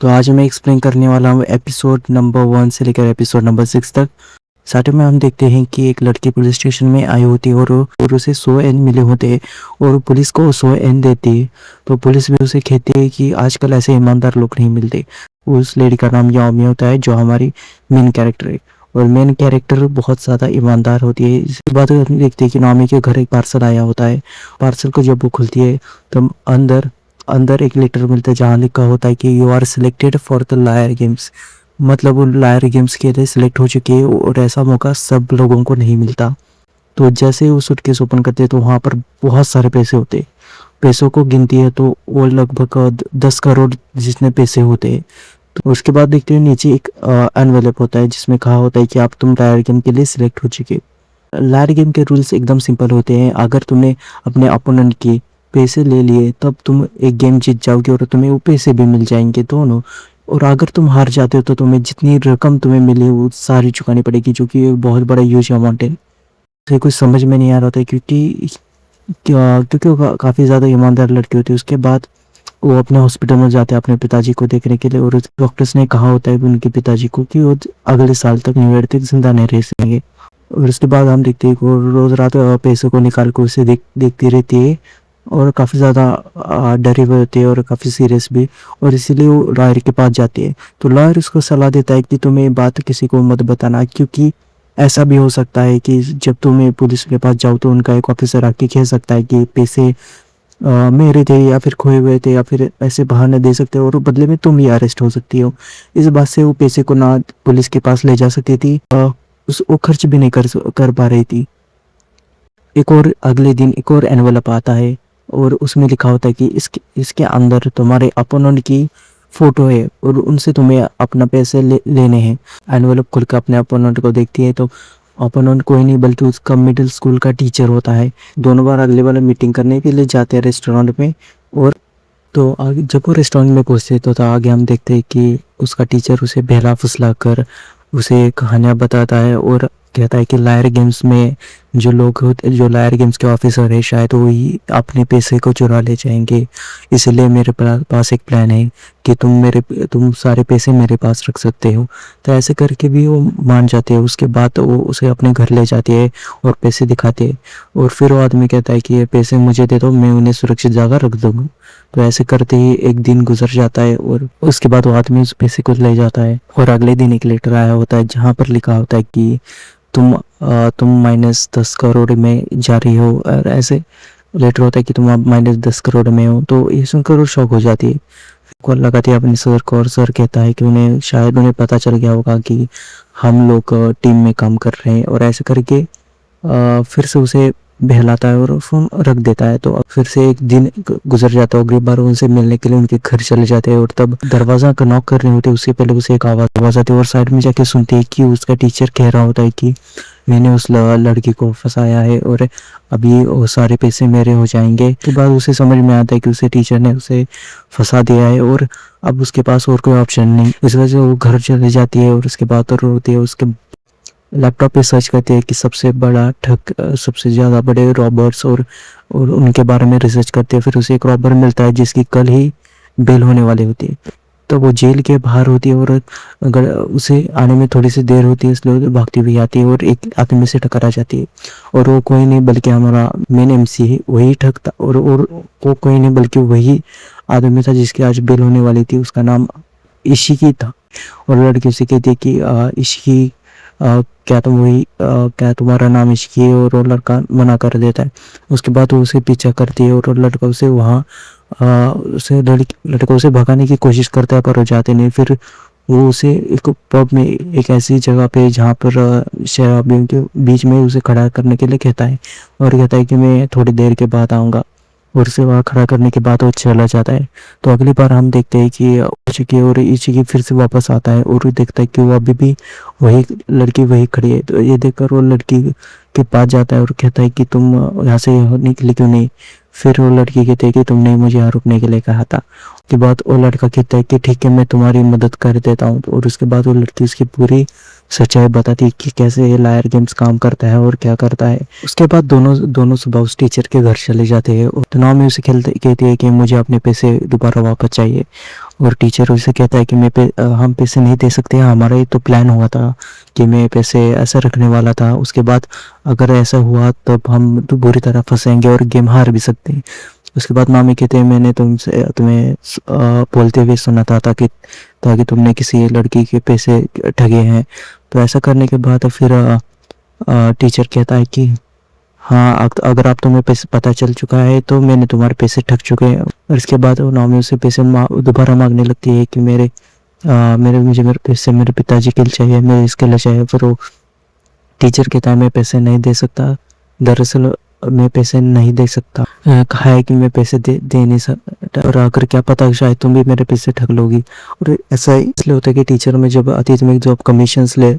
तो आज मैं एक्सप्लेन करने वाला हूँ एपिसोड नंबर 1 से लेकर एपिसोड नंबर 6 तक। स्टार्टिंग में हम देखते हैं कि एक लड़की पुलिस स्टेशन में आई होती है और उसे 100 एन मिले होते हैं और पुलिस को 100 एन देती है। तो पुलिस भी उसे कहती है कि आजकल ऐसे ईमानदार लोग नहीं मिलते। उस लेडी का नाम याओमी होता है जो हमारी मेन कैरेक्टर है और मेन कैरेक्टर बहुत ज़्यादा ईमानदार होती है। इसके बाद हम देखते हैं कि नामी के घर एक पार्सल आया होता है। पार्सल को जब वो खुलती है तब अंदर अंदर एक लेटर मिलता है जहाँ लिखा होता है कि you are selected for the liar games. मतलब वो लायर गेम्स के लिए सिलेक्ट हो चुके हैं और ऐसा मौका सब लोगों को नहीं मिलता। तो जैसे ही वो सूटकेस ओपन करते हैं तो वहाँ पर बहुत सारे पैसे होते हैं। पैसों को गिनती है तो वो लगभग 10 करोड़ जितने पैसे होते हैं। तो उसके बाद देखते हैं नीचे एक एनवेलप होता है जिसमें कहा होता है कि आप तुम लायर गेम के लिए सिलेक्ट हो चुके। लायर गेम के रूल्स एकदम सिंपल होते हैं। अगर तुमने अपने अपोनेंट के पैसे ले लिए तब तुम एक गेम जीत जाओगे और तुम्हें वो पैसे भी मिल जाएंगे दोनों। और अगर तुम हार जाते हो तो तुम्हें जितनी रकम तुम्हें मिली वो सारी चुकानी पड़ेगी, जो कि बहुत बड़ा ह्यूज अमाउंट है। तो कुछ समझ में नहीं आ रहा होता है क्योंकि वो काफ़ी ज़्यादा ईमानदार लड़की होती है। उसके बाद वो अपने हॉस्पिटल में जाते हैं अपने पिताजी को देखने के लिए और डॉक्टर्स ने कहा होता है उनके पिताजी को कि वो अगले साल तक न्यू ईयर तक जिंदा नहीं रह सकेंगे। और उसके बाद हम देखते हैं कि वो रोज़ रात पैसों को निकाल कर उसे देखती रहती है और काफ़ी ज़्यादा डरी हुई होती है और काफ़ी सीरियस भी। और इसीलिए वो लॉयर के पास जाती है। तो लॉयर उसको सलाह देता है कि तुम्हें बात किसी को मत बताना, क्योंकि ऐसा भी हो सकता है कि जब तुम्हें पुलिस के पास जाओ तो उनका एक ऑफिसर आके कह सकता है कि पैसे मेरे थे या फिर खोए हुए थे या फिर ऐसे बहाने दे सकते हो और बदले में तुम ही अरेस्ट हो सकती हो। इस बात से वो पैसे को ना पुलिस के पास ले जा सकती थी, वो खर्च भी नहीं कर पा रही थी। एक और अगले दिन एक और एनवलप आता है और उसमें लिखा होता है कि इसके अंदर तुम्हारे अपोनेंट की फोटो है और उनसे तुम्हें अपना पैसे लेने हैं। एनवलप खुल कर अपने अपोनेंट को देखती है तो अपोनेंट कोई नहीं बल्कि उसका मिडिल स्कूल का टीचर होता है। दोनों बार अगले वाले मीटिंग करने के लिए जाते हैं रेस्टोरेंट में। और तो आगे जब वो रेस्टोरेंट में पहुंचते तो आगे हम देखते हैं कि उसका टीचर उसे बहला फुसला कर उसे कहानियाँ बताता है और कहता है कि लायर गेम्स में जो लोग होते जो लायर गेम्स के ऑफिसर है शायद वही अपने पैसे को चुरा ले जाएंगे। इसलिए मेरे पास एक प्लान है कि तुम सारे पैसे मेरे पास रख सकते हो। तो ऐसे करके भी वो मान जाते हैं। उसके बाद वो उसे अपने घर ले जाती है और पैसे दिखाते हैं और फिर वो आदमी कहता है कि ये पैसे मुझे दे दो, मैं उन्हें सुरक्षित जगह रख दूंगा। तो ऐसे करते ही एक दिन गुजर जाता है और उसके बाद वो आदमी उस पैसे को ले जाता है और अगले दिन एक लेटर आया होता है जहाँ पर लिखा होता है कि तुम -10 करोड़ में जा रही हो। और ऐसे लेटर होता है कि तुम अब -10 करोड़ में हो। तो ये सुनकर वो शौक हो जाती है, कॉल लगाती है अपने सर को और सर कहता है कि उन्हें पता चल गया होगा कि हम लोग टीम में काम कर रहे हैं। और ऐसे करके फिर से उसे बहलाता है और फोन रख देता है। तो अब फिर से एक दिन गुजर जाता है। अगली बार उनसे मिलने के लिए उनके घर चले जाते हैं और तब दरवाजा का नॉक कर रहे होते हैं। उससे पहले उसे एक आवाज आती है और साइड में जाके सुनते हैं कि उसका टीचर कह रहा होता है कि मैंने उस लड़की को फंसाया है और अभी वो सारे पैसे मेरे हो जाएंगे। के बाद उसे समझ में आता है कि उसे टीचर ने उसे फंसा दिया है और अब उसके पास और कोई ऑप्शन नहीं। इस वजह से वो घर चले जाती है और उसके बाद तो रोती है। उसके लैपटॉप पे सर्च करते हैं कि सबसे बड़ा ठग सबसे ज़्यादा बड़े रॉबर्स और उनके बारे में रिसर्च करते हैं। फिर उसे एक रॉबर मिलता है जिसकी कल ही बेल होने वाली होती है। तो वो जेल के बाहर होती है और अगर उसे आने में थोड़ी सी देर होती है इसलिए भागती हुई आती है और एक आदमी से टकरा जाती है। और वो कोई नहीं बल्कि हमारा मेन एमसी है, वही ठग था। और वो कोई नहीं बल्कि वही आदमी था जिसकी आज बेल होने वाली थी। उसका नाम इशिकी था। और लड़की उसे कहती है कि इशिकी क्या तुम्हारा नाम इश्की है? और वो लड़का मना कर देता है। उसके बाद वो उसे पीछा करती है और लड़का उसे वहाँ लड़का उसे भगाने की कोशिश करता है पर वो जाते नहीं। फिर वो उसे एक पब में एक ऐसी जगह पे जहाँ पर शराबियों के बीच में उसे खड़ा करने के लिए कहता है और कहता है कि मैं थोड़ी देर के बाद आऊँगा। और उसे वहाँ खड़ा करने के बाद वो चला जाता है। तो अगली बार हम देखते हैं कि इचिकी और इचिकी फिर से वापस आता है और वो देखता है कि वो अभी भी वही लड़की वही खड़ी है। तो ये देखकर वो लड़की के पास जाता है और कहता है कि तुम यहाँ से निकली क्यों नहीं? फिर वो लड़की कहती है कि तुमने मुझे यहाँ रुकने के लिए कहा था। उसके बाद वो लड़का कहता है कि ठीक है मैं तुम्हारी मदद कर देता हूँ। और उसके बाद वो लड़की उसकी पूरी सच्चाई बताती है कि कैसे ये लायर गेम्स काम करता है और क्या करता है। उसके बाद दोनों सुबह उस टीचर के घर चले जाते हैं और तनाव में उसे कहती है कि मुझे अपने पैसे दोबारा वापस चाहिए। और टीचर उसे कहता है कि हम पैसे नहीं दे सकते, हमारा ये तो प्लान हुआ था कि मैं पैसे ऐसा रखने वाला था, उसके बाद अगर ऐसा हुआ तब हम तो बुरी तरह फंसेंगे और गेम हार भी सकते हैं। उसके बाद मामी कहते हैं मैंने तुम्हें बोलते हुए सुना था ताकि तुमने किसी लड़की के पैसे ठगे हैं। तो ऐसा करने के बाद फिर टीचर कहता है कि हाँ, अगर आप तुम्हें पैसे पता चल चुका है तो मैंने तुम्हारे पैसे ठग चुके हैं। और इसके बाद वो नाओमी उससे पैसे दोबारा मांगने लगती है कि मेरे पैसे मेरे पिताजी के लिए चाहिए, मेरे इसके लिए चाहिए। फिर वो टीचर कहता है मैं पैसे नहीं दे सकता, दरअसल मैं पैसे नहीं दे सकता, कहा है कि मैं पैसे दे नहीं सकता, और अगर क्या पता शायद तुम भी मेरे पैसे ठग लोगी। और ऐसा इसलिए होता है कि टीचर में जब अतीत में जो कमीशंस ले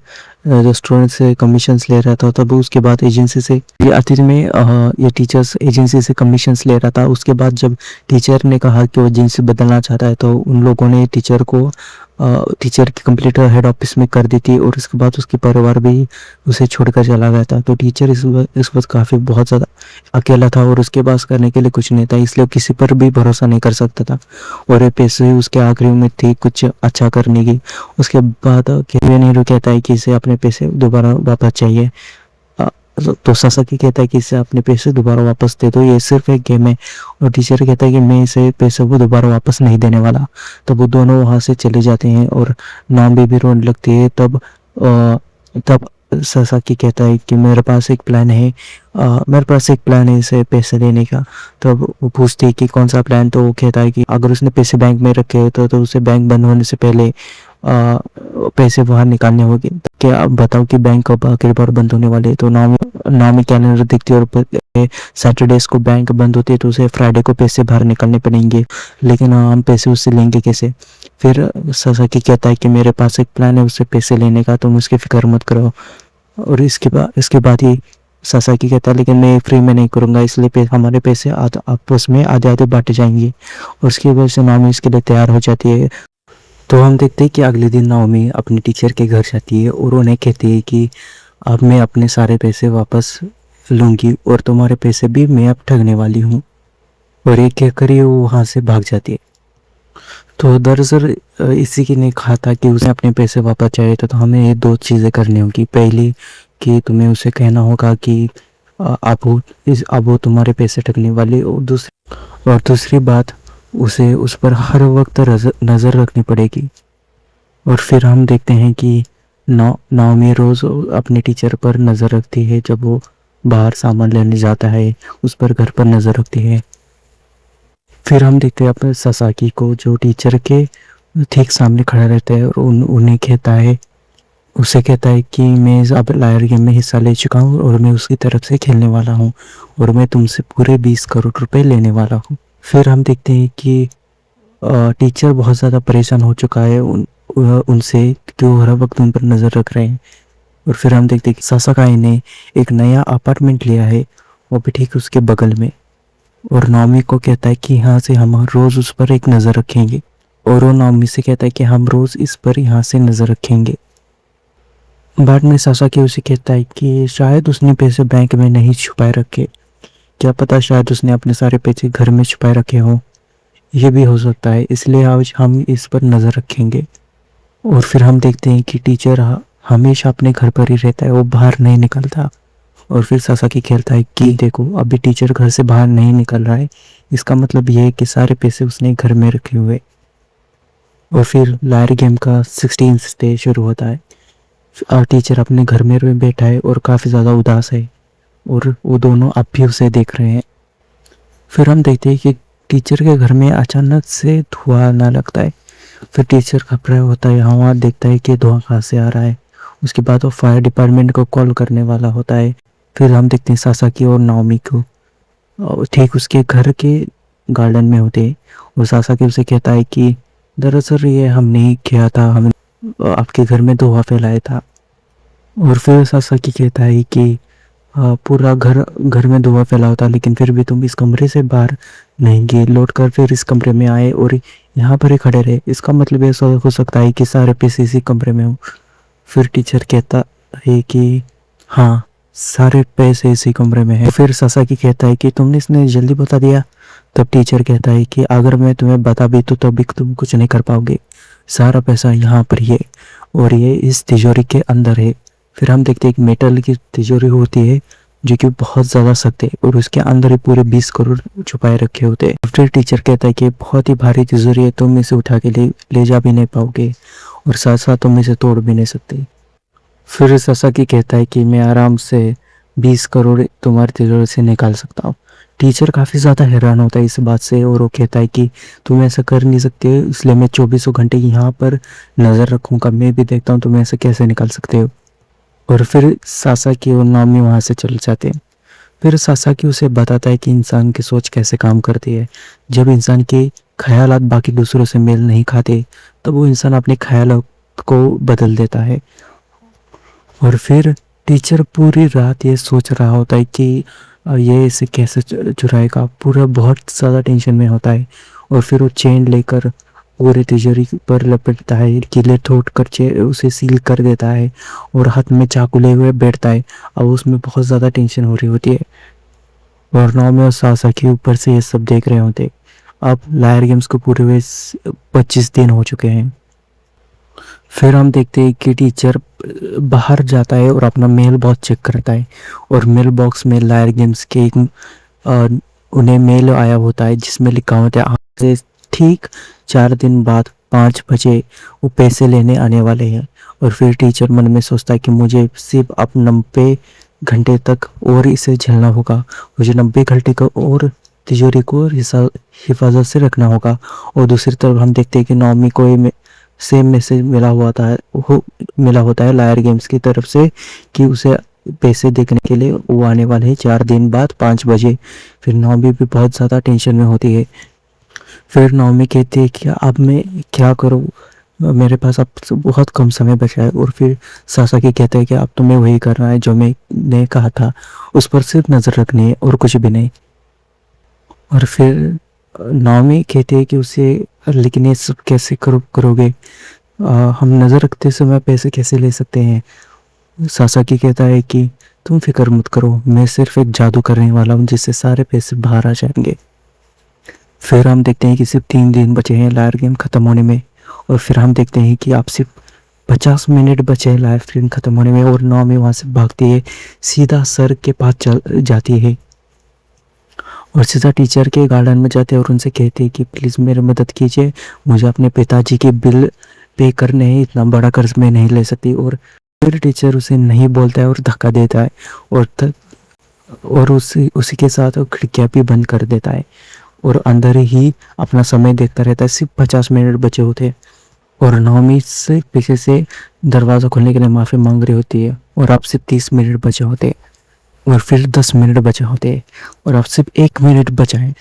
जो स्टूडेंट से कमीशंस ले रहा था, तब उसके बाद एजेंसी से ये अतीत में ये टीचर्स एजेंसी से कमीशंस ले रहा था। उसके बाद जब टीचर ने कहा कि वो एजेंसी बदलना चाहता है तो उन लोगों ने टीचर की कंप्लीट हेड ऑफिस में कर दी थी, और उसके बाद उसके परिवार भी उसे छोड़कर चला गया था। तो टीचर इस वक्त काफ़ी बहुत ज़्यादा अकेला था और उसके पास करने के लिए कुछ नहीं था, इसलिए किसी पर भी भरोसा नहीं कर सकता था। और ये पैसे उसके आखिरी उम्मीद थी कुछ अच्छा करने की। उसके बाद नेहरू कहता है कि इसे अपने पैसे दोबारा वापस चाहिए। तो सासाकी कहता है कि इसे अपने पैसे दोबारा वापस दे दो, ये सिर्फ एक गेम है। और टीचर कहता है कि मैं इसे पैसे को दोबारा वापस नहीं देने वाला। तब वो दोनों वहाँ से चले जाते हैं और नाओमी भी रोने लगती है। तब सासाकी कहता है कि मेरे पास एक प्लान है इसे पैसे देने का। तब वो पूछती है कि कौन सा प्लान। तो वो कहता है कि अगर उसने पैसे बैंक में रखे तो उसे बैंक बंद होने से पहले पैसे बाहर निकालने होंगे। क्या आप बताओ कि बैंक कब आखिरी बार बंद होने वाले हैं। तो नाओमी कैलेंडर देखती है और सैटरडेज को बैंक बंद होती है, तो उसे फ्राइडे को पैसे बाहर निकालने पड़ेंगे, लेकिन हम पैसे उससे लेंगे कैसे। फिर सासाकी कहता है कि मेरे पास एक प्लान है उससे पैसे लेने का, तुम उसकी फिक्र मत करो। और इसके बाद ही सासाकी कहता है लेकिन मैं फ्री में नहीं करूँगा, इसलिए हमारे पैसे आपस में आधे आधे बांटे जाएंगे। और उसकी वजह से नाओमी इसके लिए तैयार हो जाती है। तो हम देखते हैं कि अगले दिन नाओमी अपने टीचर के घर जाती है और उन्हें कहती है कि अब मैं अपने सारे पैसे वापस लूँगी और तुम्हारे पैसे भी मैं अब ठगने वाली हूँ। और ये कहकर ही वो वहाँ से भाग जाती है। तो दरअसल इसी की ने कहा था कि उसे अपने पैसे वापस चाहिए, तो हमें ये दो चीज़ें करनी होगी। पहली कि तुम्हें उसे कहना होगा कि अब वो तुम्हारे पैसे ठगने वाली, और दूसरी बात उसे उस पर हर वक्त नज़र रखनी पड़ेगी। और फिर हम देखते हैं कि नाओमी रोज़ अपने टीचर पर नज़र रखती है, जब वो बाहर सामान लेने जाता है उस पर घर पर नज़र रखती है। फिर हम देखते हैं अपने सासाकी को जो टीचर के ठीक सामने खड़ा रहता है और उसे कहता है कि मैं अब लायर गेम में हिस्सा ले चुका हूँ और मैं उसकी तरफ से खेलने वाला हूँ और मैं तुमसे पूरे 20 करोड़ रुपए लेने वाला हूँ। फिर हम देखते हैं कि टीचर बहुत ज़्यादा परेशान हो चुका है उनसे, क्यों हर वक्त उन पर नज़र रख रहे हैं। और फिर हम देखते हैं कि सासाकाई ने एक नया अपार्टमेंट लिया है, वो भी ठीक उसके बगल में। और नाओमी को कहता है कि यहाँ से हम रोज़ उस पर एक नज़र रखेंगे, और वो नाओमी से कहता है कि हम रोज़ इस पर यहाँ से नज़र रखेंगे। बाद में सासाकी उसे कहता है कि शायद उसने पैसे बैंक में नहीं छुपाए रखे, क्या पता शायद उसने अपने सारे पैसे घर में छुपाए रखे हों, ये भी हो सकता है, इसलिए आज हम इस पर नज़र रखेंगे। और फिर हम देखते हैं कि टीचर हमेशा अपने घर पर ही रहता है, वो बाहर नहीं निकलता। और फिर सासाकी कहता है कि देखो अभी टीचर घर से बाहर नहीं निकल रहा है, इसका मतलब ये है कि सारे पैसे उसने घर में रखे हुए। और फिर लायर गेम का 16th स्टेज शुरू होता है। टीचर अपने घर में बैठा है और काफ़ी ज़्यादा उदास है, और वो दोनों अब भी उसे देख रहे हैं। फिर हम देखते हैं कि टीचर के घर में अचानक से धुआं आने लगता है। फिर टीचर घबराया होता है, यहाँ वहाँ देखता है कि धुआं कहाँ से आ रहा है। उसके बाद वो फायर डिपार्टमेंट को कॉल करने वाला होता है। फिर हम देखते हैं सासाकी और नाओमी को ठीक उसके घर के गार्डन में होते हैं, और सासाकी उसे कहता है कि दरअसल ये हमने ही किया था, हमने आपके घर में धुआं फैलाया था। और फिर सासाकी कहता है कि पूरा घर में धुआं फैला होता, लेकिन फिर भी तुम इस कमरे से बाहर नहीं गए, लौट कर फिर इस कमरे में आए और यहाँ पर ही खड़े रहे, इसका मतलब ऐसा हो सकता है कि सारे पैसे इसी कमरे में हो। फिर टीचर कहता है कि हाँ, सारे पैसे इसी कमरे में है। फिर सासाकी कहता है कि तुमने इसने जल्दी बता दिया, तब टीचर कहता है कि अगर मैं तुम्हें बता भी तो तब भी तुम कुछ नहीं कर पाओगे, सारा पैसा यहाँ पर ही है और ये इस तिजोरी के अंदर है। फिर हम देखते हैं एक मेटल की तिजोरी होती है जो कि बहुत ज़्यादा सख्त है और उसके अंदर ही पूरे 20 करोड़ छुपाए रखे होते हैं। फिर टीचर कहता है कि बहुत ही भारी तिजोरी है, तुम इसे उठा के ले जा भी नहीं पाओगे और साथ साथ तुम इसे तोड़ भी नहीं सकते। फिर सासाकी कहता है कि मैं आराम से 20 करोड़ तुम्हारी तिजोरी से निकाल सकता हूँ। टीचर काफ़ी ज़्यादा हैरान होता है इस बात से और वो कहता है कि तुम ऐसा कर नहीं सकते, इसलिए मैं 24 घंटे यहाँ पर नज़र रखूँगा, मैं भी देखता हूँ तुम ऐसे कैसे निकाल सकते हो। और फिर सासाकी और नाओमी वहाँ से चल जाते हैं। फिर सासाकी उसे बताता है कि इंसान की सोच कैसे काम करती है। जब इंसान के ख्यालात बाकी दूसरों से मेल नहीं खाते तब वो इंसान अपने ख्यालों को बदल देता है। और फिर टीचर पूरी रात ये सोच रहा होता है कि ये इसे कैसे चुराएगा, पूरा बहुत ज़्यादा टेंशन में होता है। और फिर वो चेन लेकर पूरे तिजोरी पर लपेटता है, कीले ठोक कर उसे सील कर देता है और हाथ में चाकू ले हुए बैठता है। अब उसमें बहुत ज़्यादा टेंशन हो रही होती है और नाओमी और सासाकी ऊपर से ये सब देख रहे होते। अब लायर गेम्स को पूरे हुए 25 दिन हो चुके हैं। फिर हम देखते हैं कि टीचर बाहर जाता है और अपना मेल बॉक्स चेक करता है और मेल बॉक्स में लायर गेम्स के उन्हें मेल आया होता है जिसमें लिखा होता है आज से ठीक 4 दिन बाद 5 बजे वो पैसे लेने आने वाले हैं। और फिर टीचर मन में सोचता है कि मुझे सिर्फ अब 90 घंटे तक और इसे झेलना होगा, मुझे 90 घंटे को और तिजोरी को हिफाजत से रखना होगा। और दूसरी तरफ हम देखते हैं कि नाओमी को सेम मैसेज मिला होता है लायर गेम्स की तरफ से कि उसे पैसे देखने के लिए वो आने वाले हैं 4 दिन बाद 5 बजे। फिर नाओमी भी बहुत ज़्यादा टेंशन में होती है। फिर नाओमी कहती है कि अब मैं क्या करूँ, मेरे पास अब बहुत कम समय बचा है। और फिर सासाकी कहता है कि अब तुम्हें वही करना है जो मैंने कहा था, उस पर सिर्फ नज़र रखनी है और कुछ भी नहीं। और फिर नाओमी कहती है कि उसे लेकिन ये सब कैसे करोगे, हम नज़र रखते समय पैसे कैसे ले सकते हैं। सासाकी कहता है कि तुम फिक्र मत करो, मैं सिर्फ एक जादू करने वाला हूँ जिससे सारे पैसे बाहर आ जाएंगे। फिर हम देखते हैं कि सिर्फ 3 दिन बचे हैं लायर गेम ख़त्म होने में। और फिर हम देखते हैं कि अब सिर्फ 50 मिनट बचे हैं लायर गेम ख़त्म होने में और नाओमी वहाँ से भागती है, सीधा सर के पास चल जाती है और सीधा टीचर के गार्डन में जाते हैं और उनसे कहते हैं कि प्लीज़ मेरी मदद कीजिए, मुझे अपने पिताजी के बिल पे करने हैं, इतना बड़ा कर्ज मैं नहीं ले सकती। और फिर टीचर उसे नहीं बोलता है और धक्का देता है और उसी के साथ वो खिड़कियाँ भी बंद कर देता है और अंदर ही अपना समय देखता रहता है। सिर्फ 50 मिनट बचे होते हैं और नाओमी से पीछे से दरवाज़ा खोलने के लिए माफ़ी मांग रही होती है और अब सिर्फ 30 मिनट बचे होते हैं और फिर 10 मिनट बचे होते हैं और अब सिर्फ 1 मिनट बचा है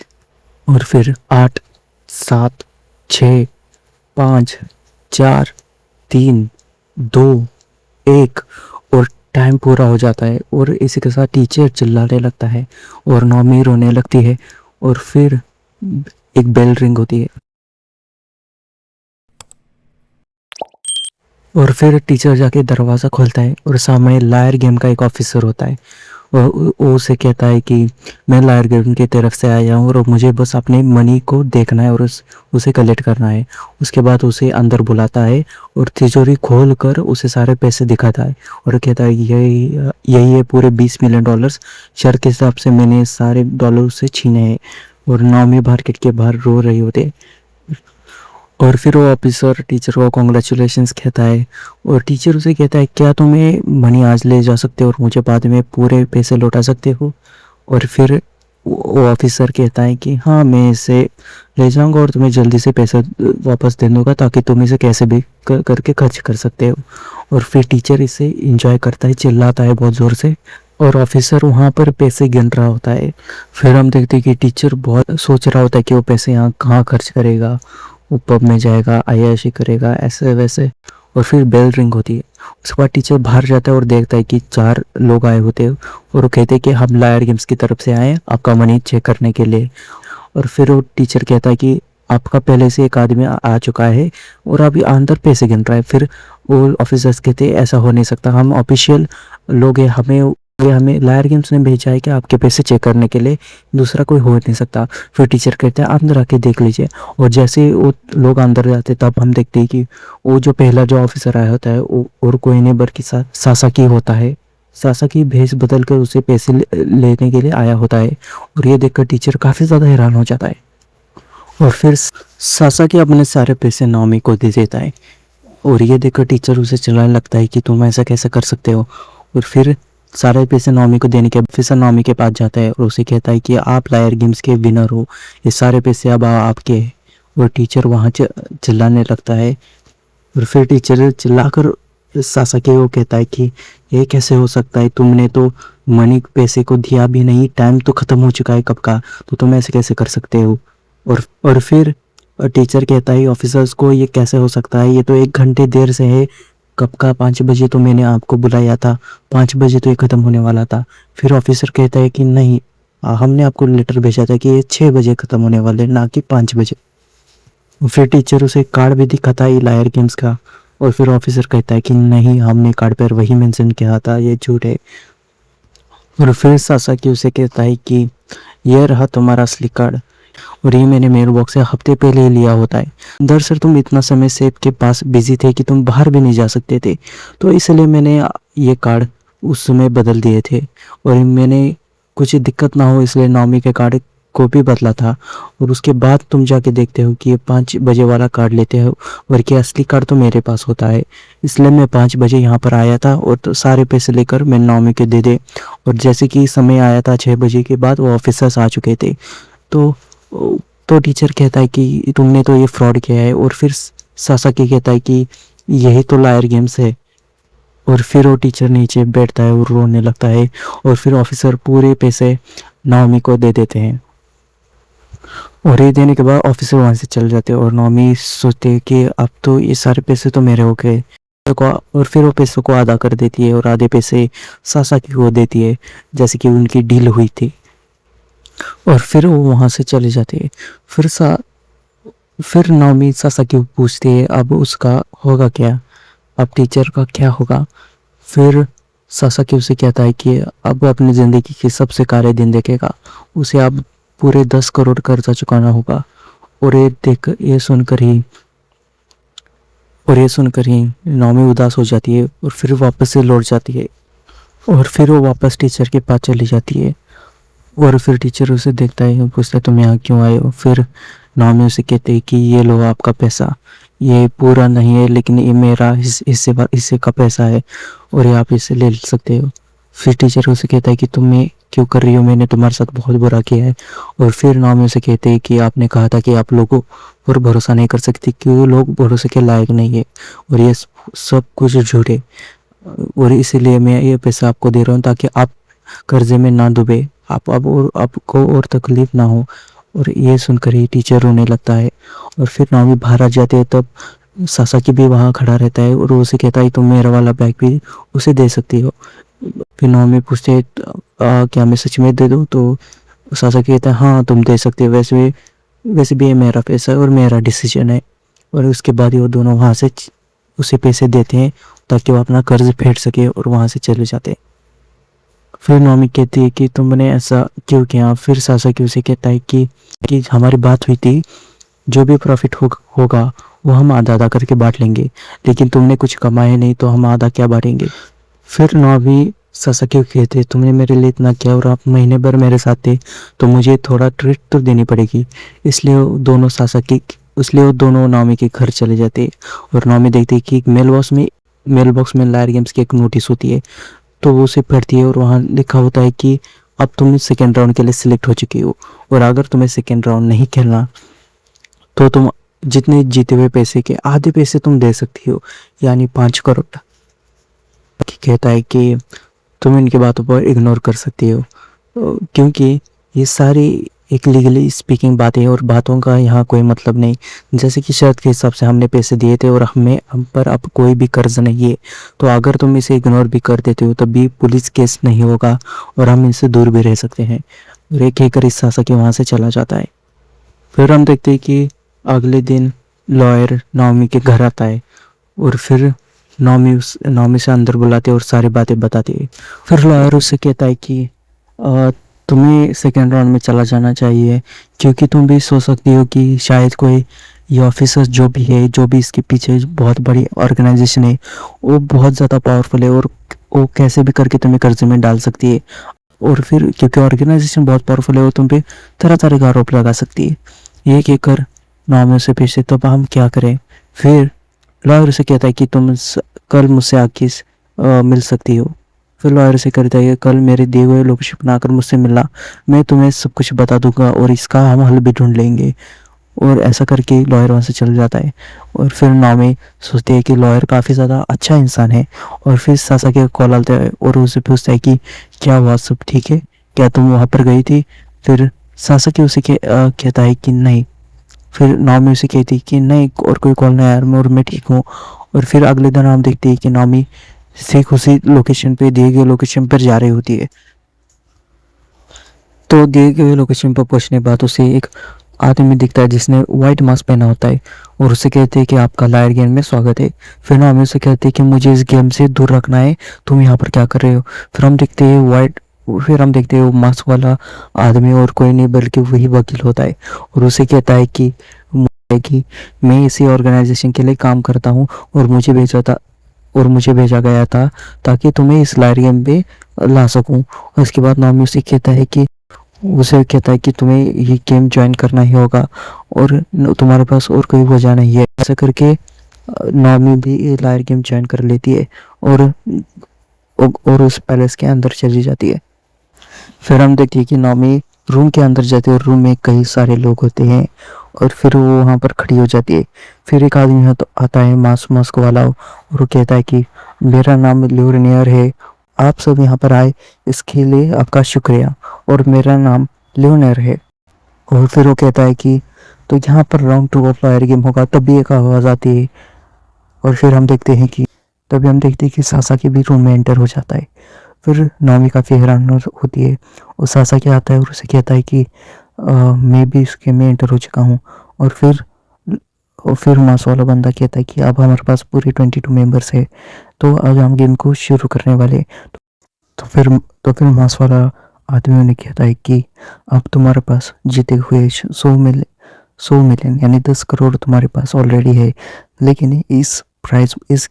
और फिर 8 7 6 5 4 3 2 1 और टाइम पूरा हो जाता है। और इसी के साथ टीचर चिल्लाने लगता है और नाओमी रोने लगती है और फिर एक बेल रिंग होती है और फिर टीचर जाके दरवाज़ा खोलता है और सामने लायर गेम का एक ऑफिसर होता है और वो उसे कहता है कि मैं लायर गेम की तरफ से आया हूँ और मुझे बस अपने मनी को देखना है और उसे कलेक्ट करना है। उसके बाद उसे अंदर बुलाता है और तिजोरी खोल कर उसे सारे पैसे दिखाता है और कहता है यही है पूरे $20 मिलियन, शर्त के हिसाब से मैंने सारे डॉलर उससे छीने हैं। और नाओमी मार्केट के बाहर रो रही होते और फिर वो ऑफिसर टीचर को कॉन्ग्रेचुलेशंस कहता है और टीचर उसे कहता है क्या तुम्हें मनी आज ले जा सकते हो और मुझे बाद में पूरे पैसे लौटा सकते हो। और फिर वो ऑफिसर कहता है कि हाँ मैं इसे ले जाऊंगा और तुम्हें जल्दी से पैसा वापस दे दूंगा ताकि तुम इसे कैसे भी करके खर्च कर सकते हो। और फिर टीचर इसे इंजॉय करता है, चिल्लाता है बहुत ज़ोर से और ऑफिसर वहाँ पर पैसे गिन रहा होता है। फिर हम देखते हैं कि टीचर बहुत सोच रहा होता है कि वो पैसे यहाँ कहाँ खर्च करेगा, वो पब में जाएगा, अय्याशी करेगा, ऐसे वैसे। और फिर बेल रिंग होती है। उसके बाद टीचर बाहर जाता है और देखता है कि 4 लोग आए होते हैं और वो कहते हैं कि हम लायर गेम्स की तरफ से आए हैं आपका मनी चेक करने के लिए। और फिर वो टीचर कहता है कि आपका पहले से एक आदमी आ चुका है और अभी अंदर पैसे गिन रहा है। फिर वो ऑफिसर्स कहते हैं ऐसा हो नहीं सकता, हम ऑफिशियल लोग हैं, हमें ये हमें लायर गेम्स ने भेजा है कि आपके पैसे चेक करने के लिए, दूसरा कोई हो नहीं सकता। फिर टीचर कहते हैं अंदर आके देख लीजिए, और जैसे ही वो लोग अंदर जाते तब हम देखते हैं कि वो जो पहला जो ऑफिसर आया होता है वो और कोई नहीं बल्कि सासाकी होता है। सासाकी भेष बदल कर उसे पैसे लेने के लिए आया होता है, और ये देखकर टीचर काफ़ी ज़्यादा हैरान हो जाता है। और फिर सासाकी अपने सारे पैसे नाओमी को दे देता है, और ये देखकर टीचर उसे चिल्लाने लगता है कि तुम ऐसा कैसे कर सकते हो। और फिर सारे पैसे नाओमी को देने के बाद ऑफिसर नाओमी के पास जाता है और उसे कहता है कि आप लायर गेम्स के विनर हो, ये सारे पैसे अब आपके हैं। और टीचर वहाँ चिल्लाने लगता है, और फिर टीचर चिल्लाकर सासाकी को कहता है कि ये कैसे हो सकता है, तुमने तो मनी पैसे को दिया भी नहीं, टाइम तो ख़त्म हो चुका है कब का, तो तुम ऐसे कैसे कर सकते हो। और फिर टीचर कहता है ऑफिसर्स को ये कैसे हो सकता है, ये तो 1 घंटे देर से है, कब का 5 बजे तो मैंने आपको बुलाया था, 5 बजे तो ये ख़त्म होने वाला था। फिर ऑफिसर कहता है कि नहीं, हमने आपको लेटर भेजा था कि ये 6 बजे ख़त्म होने वाले, ना कि 5 बजे। फिर टीचर उसे कार्ड भी दिखाता है लायर गेम्स का, और फिर ऑफिसर कहता है कि नहीं, हमने कार्ड पर वही मेंशन किया था, ये झूठ है। और फिर सासाकी उसे कहता है कि यह रहा तुम्हारा असली कार्ड, और ये मैंने मेल बॉक्स से हफ्ते पहले ही लिया होता है। दरअसल तुम इतना समय से के पास बिजी थे कि तुम बाहर भी नहीं जा सकते थे, तो इसलिए मैंने ये कार्ड उस समय बदल दिए थे, और मैंने कुछ दिक्कत ना हो इसलिए नाओमी के कार्ड को भी बदला था। और उसके बाद तुम जाके देखते हो कि ये 5 बजे वाला कार्ड लेते हो, और कि असली कार्ड तो मेरे पास होता है, इसलिए मैं 5 बजे यहाँ पर आया था, और तो सारे पैसे लेकर मैं नाओमी के दे दे। और जैसे कि समय आया था 6 बजे के बाद वो ऑफिसर्स आ चुके थे, तो टीचर कहता है कि तुमने तो ये फ्रॉड किया है। और फिर सासाकी कहता है कि यही तो लायर गेम्स है। और फिर वो टीचर नीचे बैठता है और रोने लगता है, और फिर ऑफिसर पूरे पैसे नाओमी को दे देते हैं। और ये देने के बाद ऑफिसर वहाँ से चल जाते हैं, और नाओमी सोचते हैं कि अब तो ये सारे पैसे तो मेरे हो गए। और फिर वो पैसों को अदा कर देती है, और आधे पैसे सासाकी को देती है, जैसे कि उनकी डील हुई थी। और फिर वो वहाँ से चले जाते हैं। फिर नाओमी सासाकी को पूछती है अब उसका होगा क्या, अब टीचर का क्या होगा। फिर सासाकी उसे कहता है कि अब अपनी ज़िंदगी के सबसे काले दिन देखेगा, उसे अब पूरे 10 करोड़ कर्जा चुकाना होगा। और ये सुनकर ही नाओमी उदास हो जाती है, और फिर वापस से लौट जाती है, और फिर वो वापस टीचर के पास चली जाती है। और फिर टीचर उसे देखता है और पूछता है तुम यहाँ क्यों आए हो। फिर नाओमी उसे कहते हैं कि ये लो आपका पैसा, ये पूरा नहीं है लेकिन ये मेरा हिस्से का पैसा है, और ये आप इसे ले सकते हो। फिर टीचर उसे कहता है कि तुम ये क्यों कर रही हो, मैंने तुम्हारे साथ बहुत बुरा किया है। और फिर नाओमी उसे कहते हैं कि आपने कहा था कि आप लोगों पर भरोसा नहीं कर सकती, क्योंकि लोग भरोसे के लायक नहीं है, और ये सब कुछ झूठ है, और इसीलिए मैं ये पैसा आपको दे रहा हूँ ताकि आप कर्जे में ना डूबे, आपको और तकलीफ ना हो। और ये सुनकर ही टीचर रोने लगता है। और फिर नाओमी बाहर आ जाते हैं, तब सासाकी भी वहाँ खड़ा रहता है, और उसे कहता है तुम मेरा वाला बैग भी उसे दे सकती हो। फिर नाओमी पूछते है क्या मैं सच में दे दूँ, तो सासाकी कहता है हाँ तुम दे सकते हो, वैसे भी ये मेरा पैसा है और मेरा डिसीजन है। और उसके बाद वो दोनों वहाँ से उसे पैसे देते हैं ताकि वो अपना कर्ज फेड सके, और वहाँ से चले जाते हैं। फिर नाओमी कहती है कि तुमने ऐसा क्यों किया। फिर सासाकी उसे कहता है कि हमारी बात हुई थी, जो भी प्रॉफिट होगा वो हम आधा आधा करके बांट लेंगे, लेकिन तुमने कुछ कमाया नहीं तो हम आधा क्या बांटेंगे। फिर नाओमी सासाकी को कहते तुमने मेरे लिए इतना किया और आप महीने भर मेरे साथ थे, तो मुझे थोड़ा ट्रीट तो देनी पड़ेगी। इसलिए वो दोनों नाओमी के घर चले जाते, और नाओमी देखती कि मेल बॉक्स में लायर गेम्स की एक नोटिस होती है, तो वो उसे पढ़ती है, और वहाँ लिखा होता है कि अब तुम सेकेंड राउंड के लिए सिलेक्ट हो चुकी हो, और अगर तुम्हें सेकेंड राउंड नहीं खेलना तो तुम जितने जीते हुए पैसे के आधे पैसे तुम दे सकती हो, यानी 5 करोड़। कहता है कि तुम इनकी बातों पर इग्नोर कर सकती हो, क्योंकि ये सारी एक लीगली स्पीकिंग बातें हैं, और बातों का यहाँ कोई मतलब नहीं। जैसे कि शर्त के हिसाब से हमने पैसे दिए थे, और हम पर अब कोई भी कर्ज नहीं है, तो अगर तुम इसे इग्नोर भी कर देते हो तब भी पुलिस केस नहीं होगा, और हम इनसे दूर भी रह सकते हैं। और एक कहकर इस सासाकी वहाँ से चला जाता है। फिर हम देखते हैं कि अगले दिन लॉयर नाओमी के घर आता है, और फिर नॉमी से अंदर बुलाती है और सारी बातें बताती है। फिर लॉयर उससे कहता है कि तुम्हें सेकेंड राउंड में चला जाना चाहिए, क्योंकि तुम भी सोच सकती हो कि शायद कोई ये ऑफिसर जो भी है, जो भी इसके पीछे बहुत बड़ी ऑर्गेनाइजेशन है, वो बहुत ज़्यादा पावरफुल है और वो कैसे भी करके तुम्हें कर्जे में डाल सकती है। और फिर क्योंकि ऑर्गेनाइजेशन बहुत पावरफुल है, वो तुम पे तरह तरह का आरोप लगा सकती है। ये कहकर नॉमी से पूछते तो अब हम क्या करें। फिर लॉयर से कहता है कि कल मुझसे आके मिल सकती हो। फिर लॉयर से कहता है कि कल मेरे दिए हुए लोकेशन पर आकर मुझसे मिलना, मैं तुम्हें सब कुछ बता दूंगा और इसका हम हल भी ढूंढ लेंगे। और ऐसा करके लॉयर वहाँ से चल जाता है। और फिर नाओमी सोचती है कि लॉयर काफ़ी ज़्यादा अच्छा इंसान है। और फिर सासाकी का कॉल आता है और उससे पूछता है कि क्या हुआ, सब ठीक है, क्या तुम वहाँ पर गई थी। फिर सासाकी कहता है कि नहीं। फिर नाओमी उसे कहती है कि नहीं, और कोई कॉल नहीं आया और मैं ठीक हूँ। और फिर अगले दिन हम देखते हैं कि नाओमी ठीक उसी लोकेशन पे, दिए गए लोकेशन पर जा रही होती है। तो दिए गए लोकेशन पर पहुंचने के बाद उसे एक आदमी दिखता है जिसने वाइट मास्क पहना होता है और उसे कहते हैं कि आपका लायर गेम में स्वागत है। फिर नाओमी उसे कहते हैं कि मुझे इस गेम से दूर रखना है, तुम यहाँ पर क्या कर रहे हो। फिर हम देखते हैं वो मास्क वाला आदमी और कोई नहीं बल्कि वही वकील होता है। और उसे कहता है कि मैं इसी ऑर्गेनाइजेशन के लिए काम करता हूँ और मुझे भेजा गया था ताकि तुम्हें इस लायर गेम पे ला सकूं। और इसके बाद नाओमी उसे कहता है कि तुम्हें ये गेम ज्वाइन करना ही होगा और तुम्हारे पास और कोई वजह नहीं है। ऐसा करके नाओमी भी ये लायर गेम ज्वाइन कर लेती है और उस पैलेस के अंदर चली जाती है। फिर हम देखते हैं कि नाओमी रूम के अंदर जाती है और रूम में कई सारे लोग होते हैं और फिर वो वहाँ पर खड़ी हो जाती है। फिर एक आदमी आता है मास्क वाला और वो कहता है कि मेरा नाम ल्यूरिनियर है, आप सब यहाँ पर आए इसके लिए आपका शुक्रिया, और मेरा नाम लियोनर है। और फिर वो कहता है कि तो यहाँ पर राउंड 2 ऑफ लायर गेम होगा। तभी एक आवाज़ आती है और फिर हम देखते हैं कि सासाकी भी रूम में एंटर हो जाता है। फिर नाओमी काफ़ी हैरान होती है और सासाकी आता है और उसे कहता है कि मैं भी इस गेम में एंटर हो चुका हूँ। और फिर मास वाला बंदा कहता है कि अब हमारे पास पूरे 22 मेंबर्स है, तो आज हम गेम को शुरू करने वाले। तो फिर मास वाला आदमी उन्हें कहता है कि अब तुम्हारे पास जीते हुए 100 मिलियन यानी 10 करोड़ तुम्हारे पास ऑलरेडी है, लेकिन इस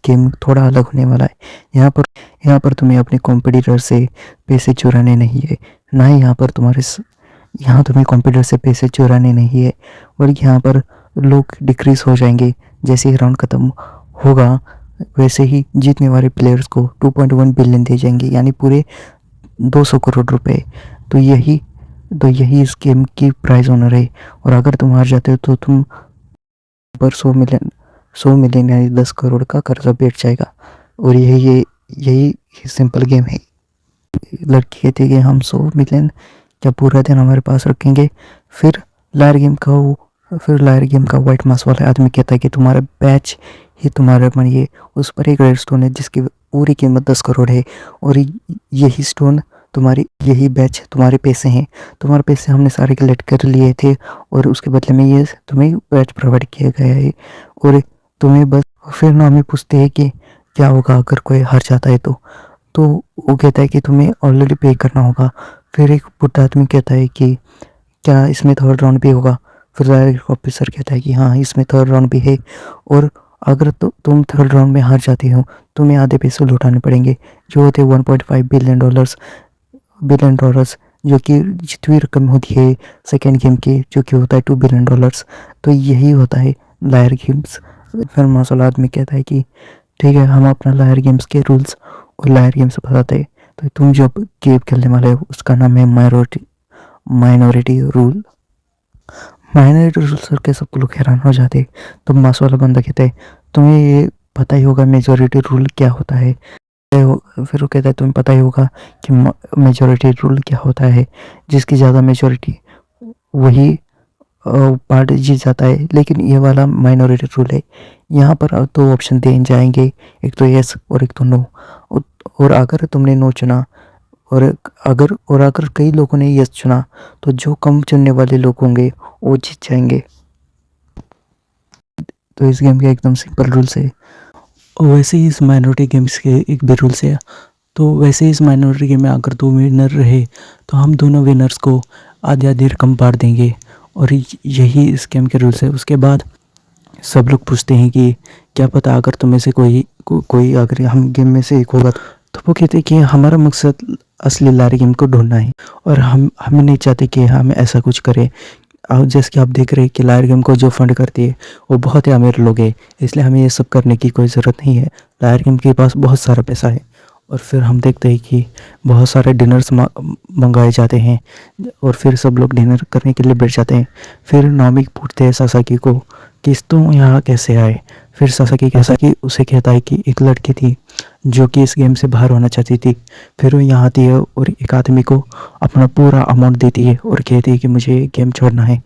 गेम थोड़ा अलग होने वाला है। यहाँ पर तुम्हें अपने कॉम्पिटिटर से पैसे चुराने नहीं है, ना ही यहाँ तुम्हें कंप्यूटर से पैसे चुराने नहीं है, और यहाँ पर लोग डिक्रीज हो जाएंगे। जैसे ही राउंड ख़त्म होगा वैसे ही जीतने वाले प्लेयर्स को 2.1 बिलियन दिए जाएंगे, यानी पूरे 200 करोड़ रुपए। तो यही इस गेम की प्राइज ऑनर है। और अगर तुम हार जाते हो तो तुम पर 100 मिलियन यानी 10 करोड़ का कर्जा बैठ जाएगा। और यही सिंपल गेम है। लड़की कहती है कि हम 100 मिलियन क्या पूरा दिन हमारे पास रखेंगे। फिर लायर गेम का वाइट मास्क वाला आदमी कहता है कि तुम्हारा बैच ही तुम्हारा मनी है, उस पर एक रेड स्टोन है जिसकी पूरी कीमत 10 करोड़ है, और यही बैच तुम्हारे पैसे हैं। तुम्हारे पैसे हमने सारे कलेक्ट कर लिए थे और उसके बदले में ये तुम्हें बैच प्रोवाइड किया गया है। और तुम्हें बस फिर ना हमें पूछते हैं कि क्या होगा अगर कोई हार जाता है तो वो कहता है कि तुम्हें ऑलरेडी पे करना होगा। फिर एक बुढ़ा आदमी कहता है कि क्या इसमें थर्ड राउंड भी होगा। फिर लायर ऑफिसर कहता है कि हाँ, इसमें थर्ड राउंड भी है, और अगर तुम थर्ड राउंड में हार जाते हो तुम्हें आधे पैसे लौटाने पड़ेंगे, जो होते हैं 1.5 बिलियन डॉलर्स, जो कि जितनी रकम होती है सेकेंड गेम की, जो कि होता है 2 बिलियन डॉलर्स। तो यही होता है लायर गेम्स। फिर मार्शल आदमी कहता है कि ठीक है, हम अपना लायर गेम्स के रूल्स और लायर गेम्स बताते हैं। तो तुम जो गेम खेलने वाले हो उसका नाम है माइनॉरिटी रूल। माइनॉरिटी रूल सुन के सब लोग हैरान हो जाते। तो मास वाला बंदा कहता है तुम्हें ये पता ही होगा मेजोरिटी रूल क्या होता है। फिर वो कहता है तुम्हें पता ही होगा कि मेजोरिटी रूल क्या होता है, जिसकी ज़्यादा मेजोरिटी वही पार्ट जीत जाता है। लेकिन ये वाला माइनॉरिटी रूल है, यहाँ पर 2 ऑप्शन दिए जाएंगे, एक तो यस और एक तो नो। और अगर तुमने नो चुना और अगर कई लोगों ने यस चुना तो जो कम चुनने वाले लोग होंगे वो जीत जाएंगे। तो इस गेम के एकदम सिंपल रूल्स है। और वैसे ही इस माइनॉरिटी गेम्स के एक भी रूल्स है। तो वैसे ही इस माइनॉरिटी गेम में अगर 2 विनर रहे तो हम दोनों विनर्स को आधी-आधी रकम बाँट देंगे, और यही इस गेम के रूल्स है। उसके बाद सब लोग पूछते हैं कि क्या पता अगर तुम में से कोई अगर हम गेम में से एक होगा, तो वो कहते हैं कि हमारा मकसद असली लारी गेम को ढूँढना है, और हम नहीं चाहते कि हम ऐसा कुछ करें। जैसे कि आप देख रहे हैं कि लायर गेम को जो फंड करती है वो बहुत ही अमीर लोग हैं, इसलिए हमें ये सब करने की कोई ज़रूरत नहीं है। लायर गेम के पास बहुत सारा पैसा है। और फिर हम देखते हैं कि बहुत सारे डिनर्स मंगाए जाते हैं, और फिर सब लोग डिनर करने के लिए बैठ जाते हैं। फिर नामी पूछते हैं सासाकी को कि तुम यहाँ कैसे आए। फिर सासाकी उसे कहता है कि एक लड़की थी जो कि इस गेम से बाहर होना चाहती थी। फिर वो यहाँ आती है और एक आदमी को अपना पूरा अमाउंट देती है और कहती है कि मुझे गेम छोड़ना है।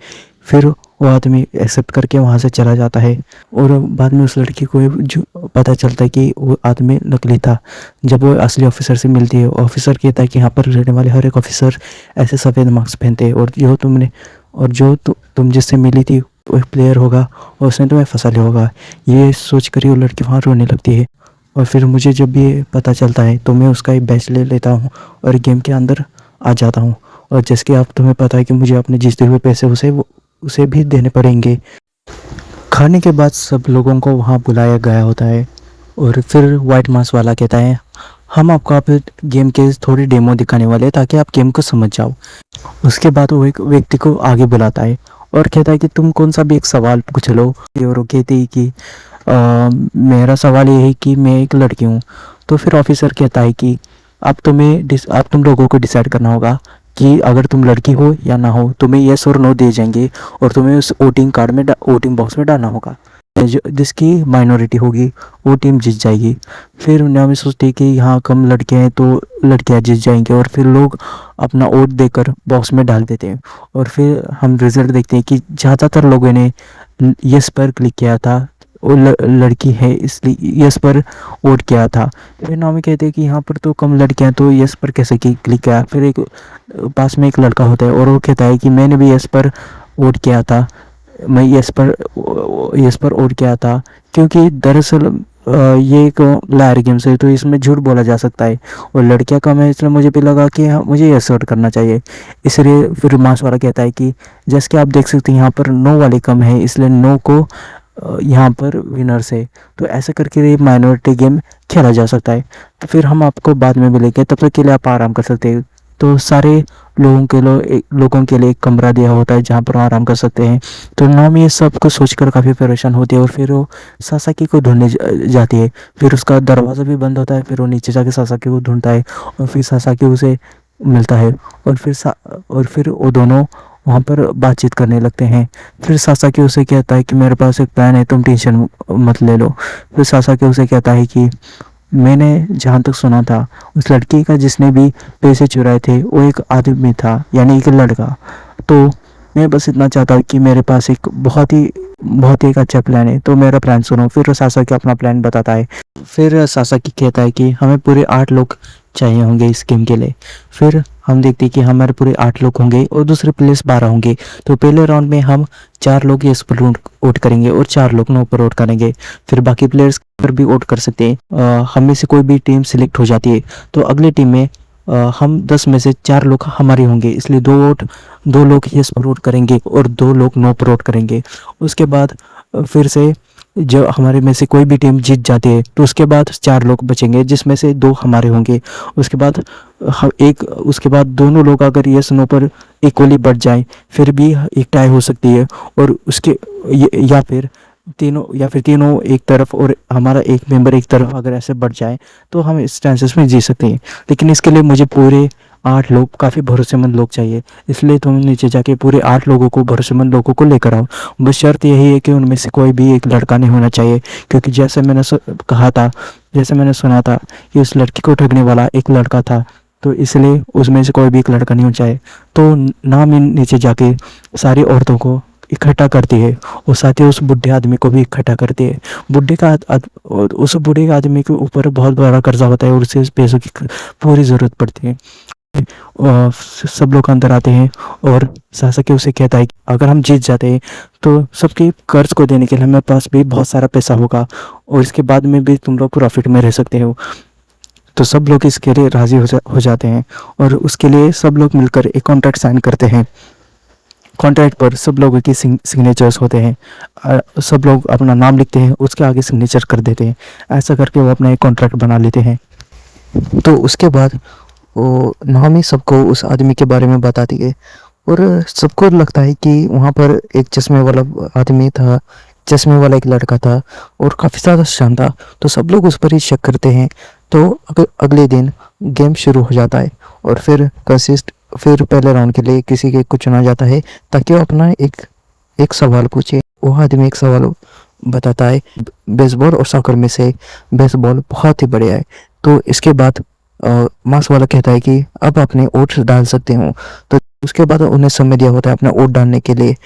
फिर वो आदमी एक्सेप्ट करके वहाँ से चला जाता है, और बाद में उस लड़की को जो पता चलता है कि वो आदमी नकली था। जब वो असली ऑफिसर से मिलती है, ऑफिसर कहता है कि यहाँ पर रहने वाले हर एक ऑफिसर ऐसे सफ़ेद मास्क पहनते हैं, और जो तुम जिससे मिली थी वो एक प्लेयर होगा और उसने तुम्हें फंसा लिया होगा। ये सोच कर ही वो लड़की वहाँ रोने लगती है। और फिर मुझे जब ये पता चलता है तो मैं उसका एक बैच ले लेता हूँ और गेम के अंदर आ जाता हूँ। और जैसे कि आप तुम्हें पता है कि मुझे अपने जीते हुए पैसे उसे भी देने पड़ेंगे। खाने के बाद सब लोगों को वहाँ बुलाया गया होता है, और फिर वाइट मास्क वाला कहता है हम आपको आप गेम के थोड़ी डेमो दिखाने वाले हैं ताकि आप गेम को समझ जाओ। उसके बाद वो एक व्यक्ति को आगे बुलाता है और कहता है कि तुम कौन सा भी एक सवाल पूछ लो। और वो कहती है कि मेरा सवाल ये है कि मैं एक लड़की हूँ। तो फिर ऑफिसर कहता है कि अब तुम लोगों को डिसाइड करना होगा कि अगर तुम लड़की हो या ना हो, तुम्हें येस और नो दे जाएंगे, और तुम्हें उस वोटिंग बॉक्स में डालना होगा। जिसकी माइनॉरिटी होगी वो टीम जीत जाएगी। फिर नामी सोचती है कि यहाँ कम लड़के हैं तो लड़कियाँ जीत जाएंगे, और फिर लोग अपना वोट देकर बॉक्स में डाल देते हैं। और फिर हम रिजल्ट देखते हैं कि ज़्यादातर लोगों ने यस पर क्लिक किया था, वो लड़की है इसलिए यस पर वोट किया था। फिर नामी कहते हैं कि यहाँ पर तो कम लड़कियाँ, तो यस पर कैसे क्लिक किया। फिर एक पास में एक लड़का होता है और वो कहता है कि मैंने भी यस पर वोट किया था, मैं यस पर वोट किया था, क्योंकि दरअसल ये एक लायर गेम्स है तो इसमें झूठ बोला जा सकता है, और लड़कियां कम है इसलिए मुझे भी लगा कि हाँ मुझे यस वोट करना चाहिए। इसलिए फिर मास वाला कहता है कि जैसे कि आप देख सकते हैं यहाँ पर नो वाले कम है, इसलिए नो को यहाँ पर विनर्स है। तो ऐसे करके ये माइनॉरिटी गेम खेला जा सकता है। तो फिर हम आपको बाद में मिलेंगे, तब तक के लिए आप आराम कर सकते हैं। तो सारे लोगों के लिए एक कमरा दिया होता है जहाँ पर वो आराम कर सकते हैं। तो नामी ये सब कुछ सोचकर काफ़ी परेशान होती है, और फिर वो सासाकी को ढूंढने जाती है। फिर उसका दरवाज़ा भी बंद होता है, फिर वो नीचे जाके सासाकी को ढूंढता है, और फिर सासाकी उसे मिलता है, और फिर वो दोनों वहाँ पर बातचीत करने लगते हैं। फिर सासाकी उसे कहता है कि मेरे पास एक प्लान है, तुम टेंशन मत ले लो। फिर सासाकी उसे कहता है कि मैंने जहाँ तक सुना था उस लड़की का जिसने भी पैसे चुराए थे वो एक आदमी था, यानी एक लड़का। तो मैं बस इतना चाहता हूँ कि मेरे पास एक बहुत ही एक अच्छा प्लान है, तो मेरा प्लान सुनो। फिर सासाकी अपना प्लान बताता है। फिर सासाकी कहता है कि हमें पूरे 8 लोग चाहिए होंगे इस गेम के लिए। फिर हम देखते हैं कि हमारे पूरे 8 लोग होंगे और दूसरे प्लेयर्स 12 होंगे। तो पहले राउंड में हम 4 लोग यस पर वोट करेंगे और 4 लोग नो पर वोट करेंगे। फिर बाकी प्लेयर्स पर भी वोट कर सकते हैं। हम में से कोई भी टीम सिलेक्ट हो जाती है तो अगली टीम में हम 10 में से 4 लोग हमारे होंगे, इसलिए 2 लोग यस पर वोट करेंगे और 2 लोग नो पर वोट करेंगे। उसके बाद फिर से जब हमारे में से कोई भी टीम जीत जाती है तो उसके बाद 4 लोग बचेंगे जिसमें से 2 हमारे होंगे। उसके बाद दोनों लोग अगर यस नो पर इक्वली बढ़ जाएं फिर भी एक टाई हो सकती है, और या फिर तीनों एक तरफ और हमारा एक मेंबर एक तरफ अगर ऐसे बढ़ जाए तो हम इस चांसेस में जीत सकते हैं। लेकिन इसके लिए मुझे पूरे 8 लोग, काफ़ी भरोसेमंद लोग चाहिए, इसलिए तुम नीचे जाके पूरे 8 लोगों को, भरोसेमंद लोगों को लेकर आओ। बस शर्त यही है कि उनमें से कोई भी एक लड़का नहीं होना चाहिए, क्योंकि जैसे मैंने सुना था कि उस लड़की को ठगने वाला एक लड़का था, तो इसलिए उसमें से कोई भी एक लड़का नहीं होना चाहिए। तो नाम नीचे जाके सारी औरतों को इकट्ठा करती है और साथ ही उस बूढ़े आदमी को भी इकट्ठा करती है। उस बूढ़े आदमी के ऊपर बहुत बड़ा कर्जा होता है और उसे पैसों की पूरी ज़रूरत पड़ती है। सब लोग अंदर आते हैं और सासाकी उसे कहता है कि अगर हम जीत जाते हैं तो सबके कर्ज को देने के लिए हमारे पास भी बहुत सारा पैसा होगा और इसके बाद में भी तुम लोग प्रॉफिट में रह सकते हो। तो सब लोग इसके लिए राज़ी हो जाते हैं और उसके लिए सब लोग मिलकर एक कॉन्ट्रैक्ट साइन करते हैं। कॉन्ट्रैक्ट पर सब लोगों की सिग्नेचर्स होते हैं। सब लोग अपना नाम लिखते हैं, उसके आगे सिग्नेचर कर देते हैं। ऐसा करके वो अपना एक कॉन्ट्रैक्ट बना लेते हैं। तो उसके बाद वो नामी सबको उस आदमी के बारे में बताती है और सबको लगता है कि वहाँ पर एक चश्मे वाला आदमी था, चश्मे वाला एक लड़का था और काफ़ी ज़्यादा शान था। तो सब लोग उस पर ही शक करते हैं। तो अगले दिन गेम शुरू हो जाता है और फिर पहले राउंड के लिए किसी के को चुना जाता है ताकि वो अपना एक सवाल पूछे। वो आदमी एक सवाल बताता है, बेसबॉल और सॉकर में से बेसबॉल बहुत ही बढ़िया है। तो इसके बाद मांस वाला कहता है कि अब अपने ओट्स डाल सकते हो। तो उसके बाद उन्हें समय दिया होता है अपना ओट डालने के लिए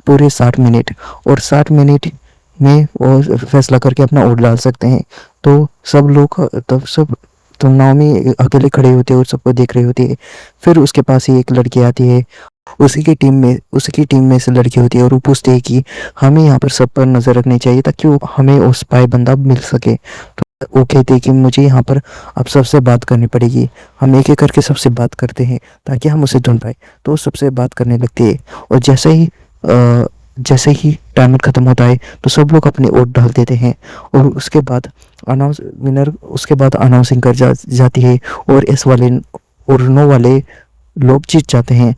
पूरे 60 मिनट, और 60 मिनट में वो फैसला करके अपना ओट डाल सकते हैं। तो सब लोग तो नाओमी अकेले खड़ी होती है और सबको देख रही होती है। फिर उसके पास ही एक लड़की आती है, उसकी टीम में से लड़की होती है और वो पूछती है कि हमें यहाँ पर सब पर नज़र रखनी चाहिए ताकि वो हमें वो स्पाई बंदा मिल सके। तो वो कहते हैं कि मुझे यहाँ पर अब सबसे बात करनी पड़ेगी, हम एक एक करके सबसे बात करते हैं ताकि हम उसे ढूंढ पाए। तो वो सबसे बात करने लगती है और जैसे ही टाइमर ख़त्म होता है तो सब लोग अपने वोट डाल देते हैं और उसके बाद अनाउंसिंग कर जाती है और एस वाले और नो वाले लोग जीत जाते हैं।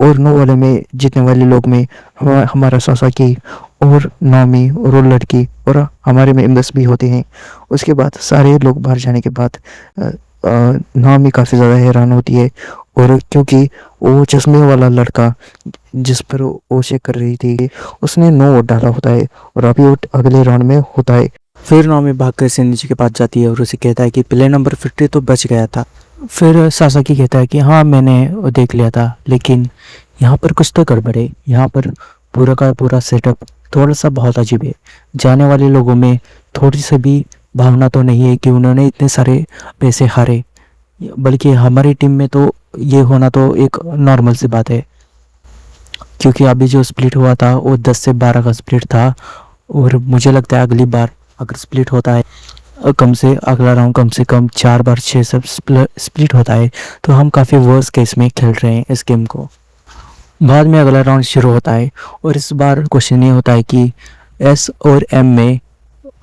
और नो वाले में जीतने वाले लोग में हमारा सासाकी और नामी और वो लड़की और हमारे मेंबर्स भी होते हैं। उसके बाद सारे लोग बाहर जाने के बाद नामी काफ़ी ज़्यादा हैरान होती है और क्योंकि वो चश्मे वाला लड़का जिस पर वो चेक कर रही थी उसने नो वोट डाला होता है और अभी वोट अगले राउंड में होता है। फिर नामी भागकर सिनिची के पास जाती है और उसे कहता है कि प्ले नंबर 50 तो बच गया था। फिर सासाकी कहता है कि हाँ मैंने वो देख लिया था, लेकिन यहाँ पर कुछ तो गड़बड़ है। यहाँ पर पूरा का पूरा सेटअप थोड़ा सा बहुत अजीब है। जाने वाले लोगों में थोड़ी सी भी भावना तो नहीं है कि उन्होंने इतने सारे पैसे हारे, बल्कि हमारी टीम में तो ये होना तो एक नॉर्मल सी बात है, क्योंकि अभी जो स्प्लिट हुआ था वो 10 से 12 का स्प्लिट था। और मुझे लगता है अगली बार अगर स्प्लिट होता है अगला राउंड कम से कम 4 बार 6 सब स्प्लिट होता है तो हम काफ़ी वर्स केस में खेल रहे हैं इस गेम को। बाद में अगला राउंड शुरू होता है और इस बार क्वेश्चन ये होता है कि एस और एम में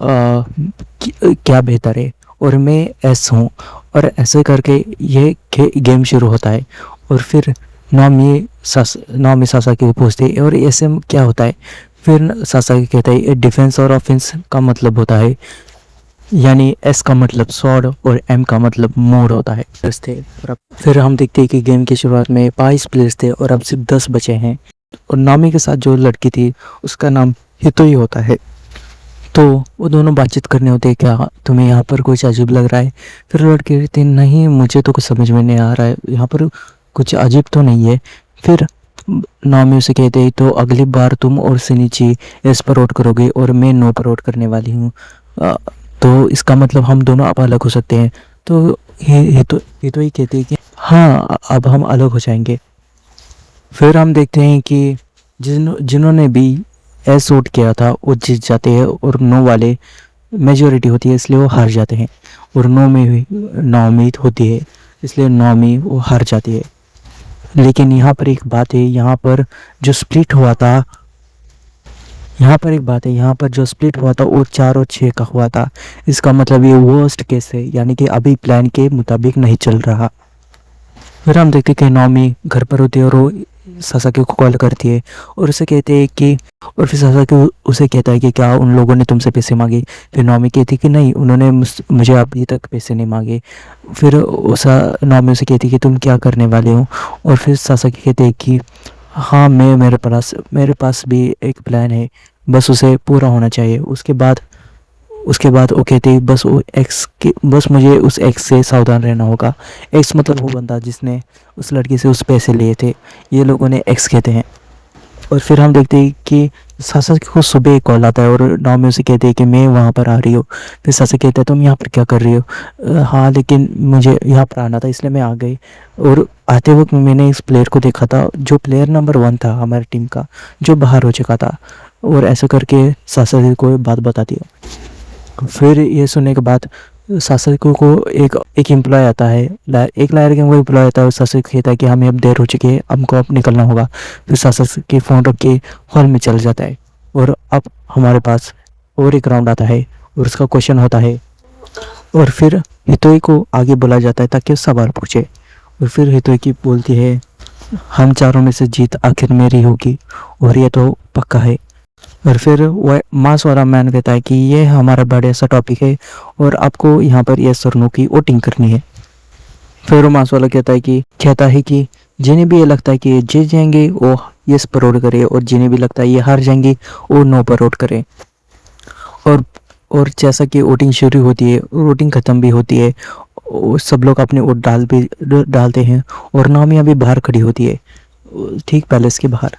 क्या बेहतर है, और मैं एस हूँ। और ऐसे करके ये गेम शुरू होता है और फिर नामी सासाकी को पूछते हैं और ऐसे में क्या होता है। फिर सासाकी कहता है डिफेंस और ऑफेंस का मतलब होता है, यानी एस का मतलब स्वॉर्ड और एम का मतलब मोड होता है। और फिर हम देखते हैं कि गेम की शुरुआत में 22 प्लेयर्स थे और अब सिर्फ 10 बचे हैं। और नामी के साथ जो लड़की थी उसका नाम हितोई होता है। तो वो दोनों बातचीत करने होते हैं, क्या तुम्हें यहाँ पर कुछ अजीब लग रहा है। फिर लड़की कहती है नहीं मुझे तो कुछ समझ में नहीं आ रहा है, यहाँ पर कुछ अजीब तो नहीं है। फिर नामी उसे कहते हैं तो अगली बार तुम और सिनिची एस पर वोट करोगे और मैं नो पर वोट करने वाली हूँ, तो इसका मतलब हम दोनों अब अलग हो सकते हैं। तो ये तो ही कहते हैं कि हाँ अब हम अलग हो जाएंगे। फिर हम देखते हैं कि जिन्होंने भी एस वोट किया था वो जीत जाते हैं और नो वाले मेजॉरिटी होती है इसलिए वो हार जाते हैं, और नो में भी नाउमीद होती है इसलिए नाउमी वो हार जाती है। लेकिन यहाँ पर एक बात है, यहाँ पर जो स्प्लिट हुआ था वो 4 और 6 का हुआ था। इसका मतलब ये वर्स्ट केस है, यानी कि अभी प्लान के मुताबिक नहीं चल रहा। फिर हम देखते कि नाओमी घर पर होती है और वो सासाकी को कॉल करती है और उसे कहते हैं कि और फिर सासाकी उसे कहता है कि क्या उन लोगों ने तुमसे पैसे मांगे। फिर नाओमी कहती है कि नहीं उन्होंने मुझे अभी तक पैसे नहीं मांगे। फिर नाओमी उसे कहती है कि तुम क्या करने वाले हो। और फिर सासाकी कहते हैं कि हाँ मेरे पास भी एक प्लान है, बस उसे पूरा होना चाहिए। उसके बाद वो कहते हैं बस मुझे उस एक्स से सावधान रहना होगा। एक्स मतलब वो बंदा जिसने उस लड़की से उस पैसे लिए थे, ये लोगों ने एक्स कहते हैं। और फिर हम देखते हैं कि सासाकी को सुबह एक कॉल आता है और नाओमी उसे कहते हैं कि मैं वहाँ पर आ रही हूँ। फिर सासाकी कहता है तुम यहाँ पर क्या कर रही हो? हाँ लेकिन मुझे यहाँ पर आना था इसलिए मैं आ गई, और आते वक्त मैंने इस प्लेयर को देखा था जो प्लेयर नंबर 1 था हमारी टीम का, जो बाहर हो चुका था। और ऐसा करके सासाकी को ये बात बता दिया। फिर ये सुनने के बाद सासाकी को एक एक एम्प्लॉय आता है, एक लायर गैंग का एम्प्लॉय आता है, और सासाकी कहता है कि हमें अब देर हो चुकी है, हमको अब निकलना होगा। फिर सासाकी फ़ोन रख के हॉल में चल जाता है, और अब हमारे पास और एक राउंड आता है और उसका क्वेश्चन होता है, और फिर हितोई को आगे बुलाया जाता है ताकि वो सवाल पूछे। और फिर हितोई की बोलती है हम चारों में से जीत आखिर मेरी होगी, और ये तो पक्का है। और फिर वह मास वाला मैन कहता है कि ये हमारा बड़ा सा टॉपिक है और आपको यहाँ पर यस और नो की वोटिंग करनी है। फिर वो मास वाला कहता है कि जिन्हें भी ये लगता है कि ये जीत जाएंगे वो यस पर वोट करे, और जिन्हें भी लगता है ये हार जाएंगे वो नो पर वोट करे। और और जैसा कि वोटिंग शुरू होती है, वोटिंग ख़त्म भी होती है, और सब लोग अपने वोट डालते हैं, और नाओमी अभी बाहर खड़ी होती है, ठीक पैलेस के बाहर।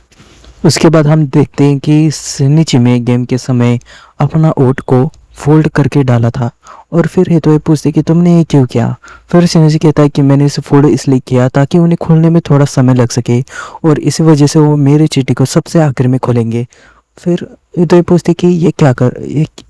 उसके बाद हम देखते हैं कि सिनिची में गेम के समय अपना वोट को फोल्ड करके डाला था, और फिर हितोई पूछते कि तुमने ये क्यों किया? फिर सिनिची कहता है कि मैंने इसे फोल्ड इसलिए किया ताकि उन्हें खोलने में थोड़ा समय लग सके, और इसी वजह से वो मेरी चीटी को सबसे आखिर में खोलेंगे। फिर हितोई पूछती कि ये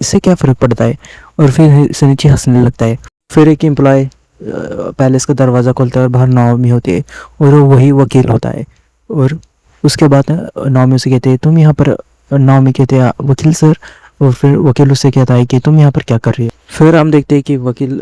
इससे क्या फ़र्क पड़ता है? और फिर सिनिची हंसने लगता है। फिर एक एम्प्लॉय पैलेस का दरवाज़ा खोलता है और बाहर नाओमी होती है, और वो वही वकील होता है। और उसके बाद नाओमी से कहते हैं तुम यहाँ पर, नाओमी कहते हैं वकील सर, और फिर वकील उससे कहता है कि तुम यहाँ पर क्या कर रही हो? फिर हम देखते हैं कि वकील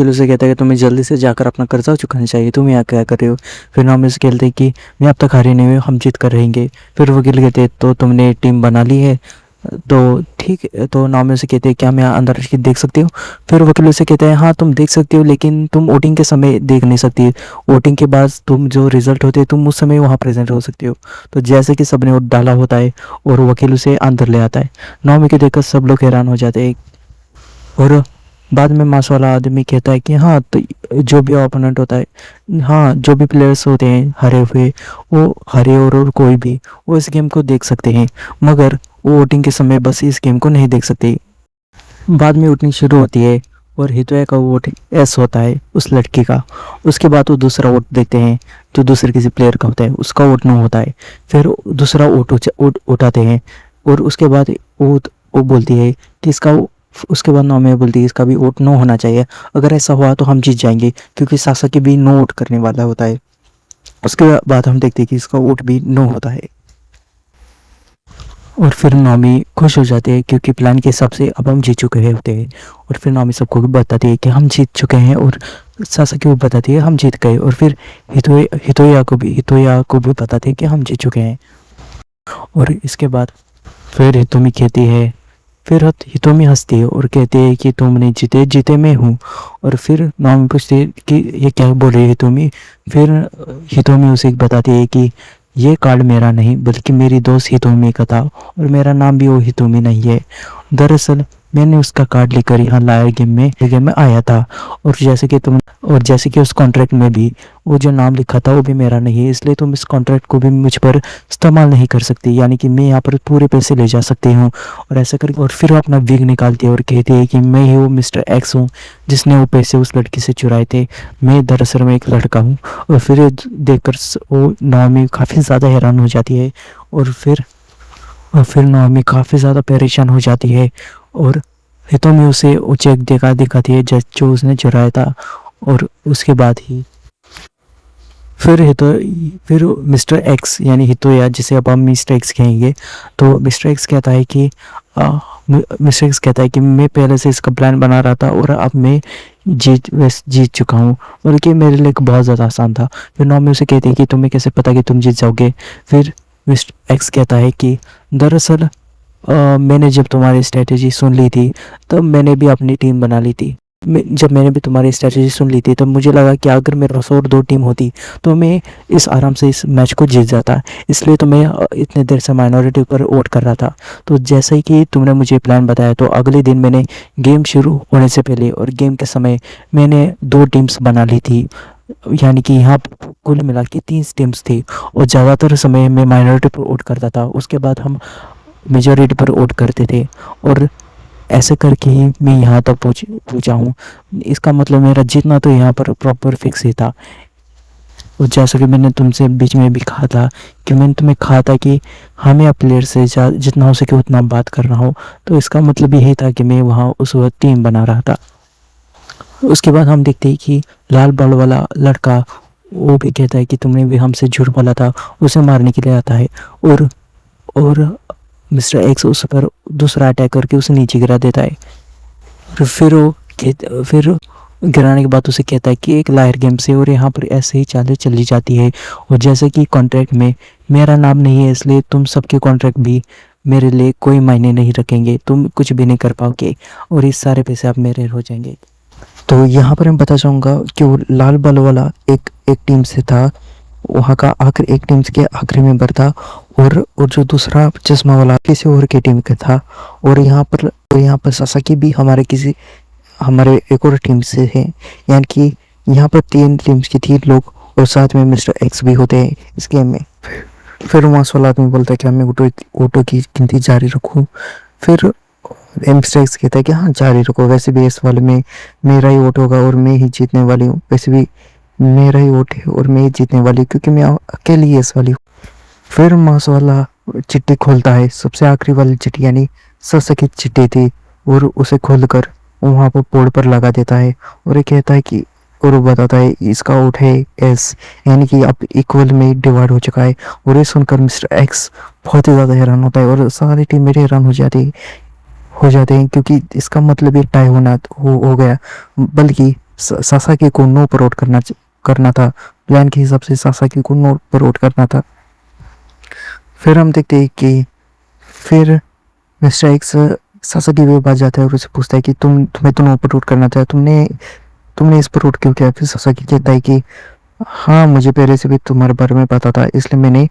उससे कहता है कि तुम्हें जल्दी से जाकर अपना कर्जा चुकाना चाहिए, तुम यहाँ क्या कर रहे हो? फिर नाओमी से कहते हैं कि मैं अब तक हारे नहीं हुए, हम जीत कर रहेंगे। फिर वकील कहते हैं तो तुमने टीम बना ली है, तो ठीक है। तो नाओमी से कहते हैं क्या मैं अंदर आके देख सकती हूँ? फिर वकील से कहते हैं हाँ तुम देख सकती हो, लेकिन तुम वोटिंग के समय देख नहीं सकती, वोटिंग के बाद तुम जो रिजल्ट होते हैं तुम उस समय वहाँ प्रेजेंट हो सकती हो। तो जैसे कि सबने वोट डाला होता है और वकील उसे अंदर ले आता है। नाओमी को देखकर सब लोग हैरान हो जाते हैं, और बाद में मास वाला आदमी कहता है कि हाँ तो जो भी ओपोनेंट होता है, हाँ जो भी प्लेयर्स होते हैं हरे हुए, वो हरे और कोई भी वो इस गेम को देख सकते हैं, मगर वो वोटिंग के समय बस इस गेम को नहीं देख सकते। बाद में वोटिंग शुरू होती है और हितोया का वोट एस होता है उस लड़की का। उसके बाद वो दूसरा वोट देखते हैं जो दूसरे किसी प्लेयर का होता है, उसका वोट नो होता है। फिर दूसरा वोट उठाते हैं, और उसके बाद वो बोलती है कि उसके बाद नाओमी बोलती है इसका भी वोट नो होना चाहिए, अगर ऐसा हुआ तो हम जीत जाएंगे, क्योंकि सासाकी भी नो वोट करने वाला होता है। उसके बाद हम देखते हैं कि इसका वोट भी नो होता है, और फिर नाओमी खुश हो जाती है क्योंकि प्लान के हिसाब से अब हम जीत चुके होते हैं। और फिर नाओमी सबको भी बताती है कि हम जीत चुके हैं, और सासाकी को बताती है हम जीत गए, और फिर हितोया को भी बताती है कि हम जीत चुके हैं। और इसके बाद फिर हितोमी कहती है, फिर हितोमी हंसती है और कहती है कि तुमने जीते मैं हूँ। और फिर नाओमी पूछती है कि ये क्या बोल रही है हितोमी? फिर हितोमी उसे बताती है कि ये कार्ड मेरा नहीं बल्कि मेरी दोस्त हितोमी का था, और मेरा नाम भी वो हितोमी नहीं है। दरअसल मैंने उसका कार्ड लेकर यहाँ लायर गेम में आया था, और जैसे कि उस कॉन्ट्रैक्ट में भी वो जो नाम लिखा था वो भी मेरा नहीं है, इसलिए तुम इस कॉन्ट्रैक्ट को भी मुझ पर इस्तेमाल नहीं कर सकती, यानी कि मैं यहाँ पर पूरे पैसे ले जा सकती हूँ। और ऐसा कर, और फिर वो अपना विग निकालती है और कहती है कि मैं ही वो मिस्टर एक्स हूँ जिसने वो पैसे उस लड़की से चुराए थे, मैं दरअसल मैं एक लड़का हूँ। और फिर देखकर वो नाओमी काफ़ी ज़्यादा हैरान हो जाती है, और फिर नाओमी काफ़ी ज़्यादा परेशान हो जाती है, और हितोमी उसे वो चेक दिखाती है जो उसने चुराया था। और उसके बाद ही फिर मिस्टर एक्स यानी हितोया, जिसे अब हम मिस्टर एक्स कहेंगे, तो मिस्टर एक्स कहता है कि मैं पहले से इसका प्लान बना रहा था और अब मैं जीत चुका हूँ, बल्कि मेरे लिए बहुत ज़्यादा आसान था। फिर नाओमी उसे कहती है कि तुम्हें कैसे पता कि तुम जीत जाओगे? फिर मिस्टर एक्स कहता है कि दरअसल मैंने जब तुम्हारी स्ट्रेटेजी सुन ली थी तब मैंने भी अपनी टीम बना ली थी। जब मैंने भी तुम्हारी स्ट्रेटेजी सुन ली थी तब मुझे लगा कि अगर मेरे पास और 2 टीम होती तो मैं आराम से इस मैच को जीत जाता, इसलिए तो मैं इतने देर से माइनॉरिटी पर वोट कर रहा था। तो जैसे ही कि तुमने मुझे प्लान बताया तो अगले दिन मैंने गेम शुरू होने से पहले और गेम के समय मैंने 2 टीम्स बना ली थी, यानी कि यहाँ कुल मिला के 3 टीम्स थी, और ज़्यादातर समय मैं माइनॉरिटी पर वोट करता था। उसके बाद हम मेजॉरिटी पर वोट करते थे, और ऐसे करके ही मैं यहाँ तक पहुँचा हूँ। इसका मतलब मेरा जीतना तो यहाँ पर प्रॉपर फिक्स ही था। और जैसा कि मैंने तुमसे बीच में भी कहा था कि मैंने तुम्हें कहा था कि हमें अब प्लेयर से जितना हो सके उतना बात कर रहा हूँ, तो इसका मतलब यही था कि मैं वहाँ उस वक्त टीम बना रहा था। उसके बाद हम देखते हैं कि लाल बॉल वाला लड़का वो भी कहता है कि तुमने भी हमसे झूठ बोला था, उसे मारने के लिए आता है, और मिस्टर एक्स उस पर दूसरा अटैक करके उसे नीचे गिरा देता है। और फिर गिराने के बाद उसे कहता है कि एक लायर गेम से और यहाँ पर ऐसे ही चालें चली जाती है, और जैसे कि कॉन्ट्रैक्ट में मेरा नाम नहीं है, इसलिए तुम सबके कॉन्ट्रैक्ट भी मेरे लिए कोई मायने नहीं रखेंगे, तुम कुछ भी नहीं कर पाओगे, और इस सारे पैसे आप मेरे हो जाएंगे। तो यहाँ पर मैं बता चाहूँगा कि वो लाल बॉल वाला एक टीम से था, वहाँ का एक टीम के आखिरी मेंबर था, और जो दूसरा चश्मा वाला किसी और की टीम का था। और यहाँ पर सासाकी भी हमारे एक और टीम से है, यानी कि यहाँ पर 3 टीम्स की 3 लोग, और साथ में मिस्टर एक्स भी होते हैं इस गेम में। फिर वहाँ वाला आदमी बोलता है कि मैं ऑटो की गिनती जारी रखूँ। फिर मिस्टर एक्स कहता है कि हाँ जारी रखो, वैसे भी इस वाले में मेरा ही वोट होगा और मैं ही जीतने वाली हूँ, वैसे भी मेरा ही वोट है और मैं ही जीतने वाली हूँ क्योंकि मैं अकेली इस वाली हूँ। फिर मास वाला चिट्ठी खोलता है, सबसे आखिरी वाली चिट्ठी, यानी सासाकी की चिट्ठी थी, और उसे खोलकर वहाँ पर बोर्ड पर लगा देता है, और ये कहता है कि, और वो बताता है इसका वोट है एस, यानी कि अब इक्वल में डिवाइड हो चुका है। और ये सुनकर मिस्टर एक्स बहुत ही ज़्यादा हैरान होता है, और सारी टीम मेरे हैरान हो जाते हैं क्योंकि इसका मतलब ये टाई हो गया, बल्कि सासाकी को नो पर वोट करना था। प्लान के हिसाब से सासाकी को नो पर वोट करना था। फिर हम देखते हैं कि फिर मिस्टर एक्स सासाकी के पास जाता है और उसे पूछता है कि तुम्हें तो नो पर वोट करना था, तुमने इस पर वोट क्यों किया? फिर सासाकी कहता है कि हाँ मुझे पहले से भी तुम्हारे बारे में पता था, इसलिए मैंने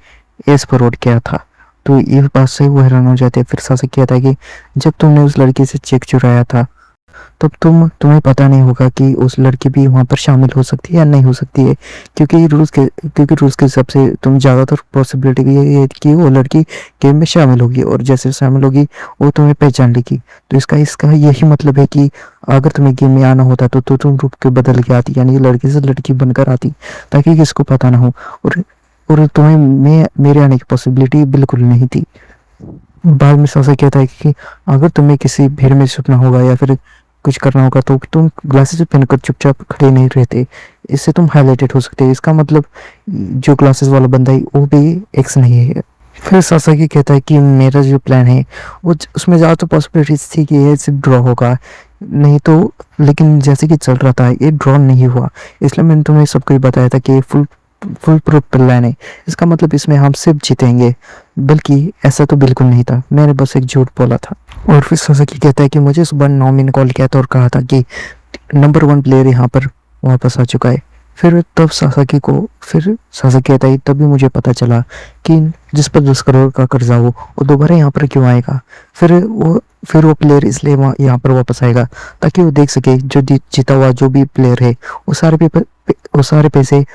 एस पर वोट किया था। तो ये बात से वो हैरान हो जाते हैं। फिर सासाकी कहता है कि जब तुमने उस लड़की से चेक चुराया था तब तुम्हें पता नहीं होगा कि उस लड़की भी वहाँ पर शामिल हो सकती है या नहीं हो सकती है, क्योंकि रूल्स के हिसाब से तुम ज़्यादातर पॉसिबिलिटी ये है कि वो लड़की गेम में शामिल होगी, और जैसे शामिल होगी वो तुम्हें पहचान लेगी। तो इसका यही मतलब है कि अगर तुम्हें गेम में आना होता तो तुम रूप के बदल के आती, यानी लड़की से लड़की बनकर आती, ताकि किसको पता ना हो। और तुम्हें मेरे आने की पॉसिबिलिटी बिल्कुल नहीं थी। बाद में सासा कहता है कि अगर तुम्हें किसी भीड़ में छुपना होगा या फिर कुछ करना होगा तो तुम ग्लासेस पहनकर चुपचाप खड़े नहीं रहते, इससे तुम हाईलाइटेड हो सकते हैं। इसका मतलब जो ग्लासेस वाला बंदा है वो भी एक्स नहीं है। फिर सासाकी कहता है कि मेरा जो प्लान है उसमें ज़्यादा पॉसिबिलिटीज थी कि ये सिर्फ ड्रॉ होगा, नहीं तो, लेकिन जैसे कि चल रहा था ये ड्रॉ नहीं हुआ, इसलिए मैंने तुम्हें सब कुछ बताया था कि फुल प्रूफ प्लान है। इसका मतलब इसमें हम सिर्फ जीतेंगे, बल्कि ऐसा तो बिल्कुल नहीं था, मैंने बस एक झूठ बोला था। और फिर सासाकी कहता है कि मुझे सुबह 9 ने कॉल किया था और कहा था कि नंबर 1 प्लेयर यहाँ पर वापस आ चुका है। फिर सासाकी कहता है तभी मुझे पता चला कि जिस पर 10 करोड़ का कर्जा हो वो दोबारा यहाँ पर क्यों आएगा। फिर वो प्लेयर इसलिए यहाँ पर वापस आएगा ताकि वो देख सके जो जीता हुआ जो भी प्लेयर है वो सारे पैसे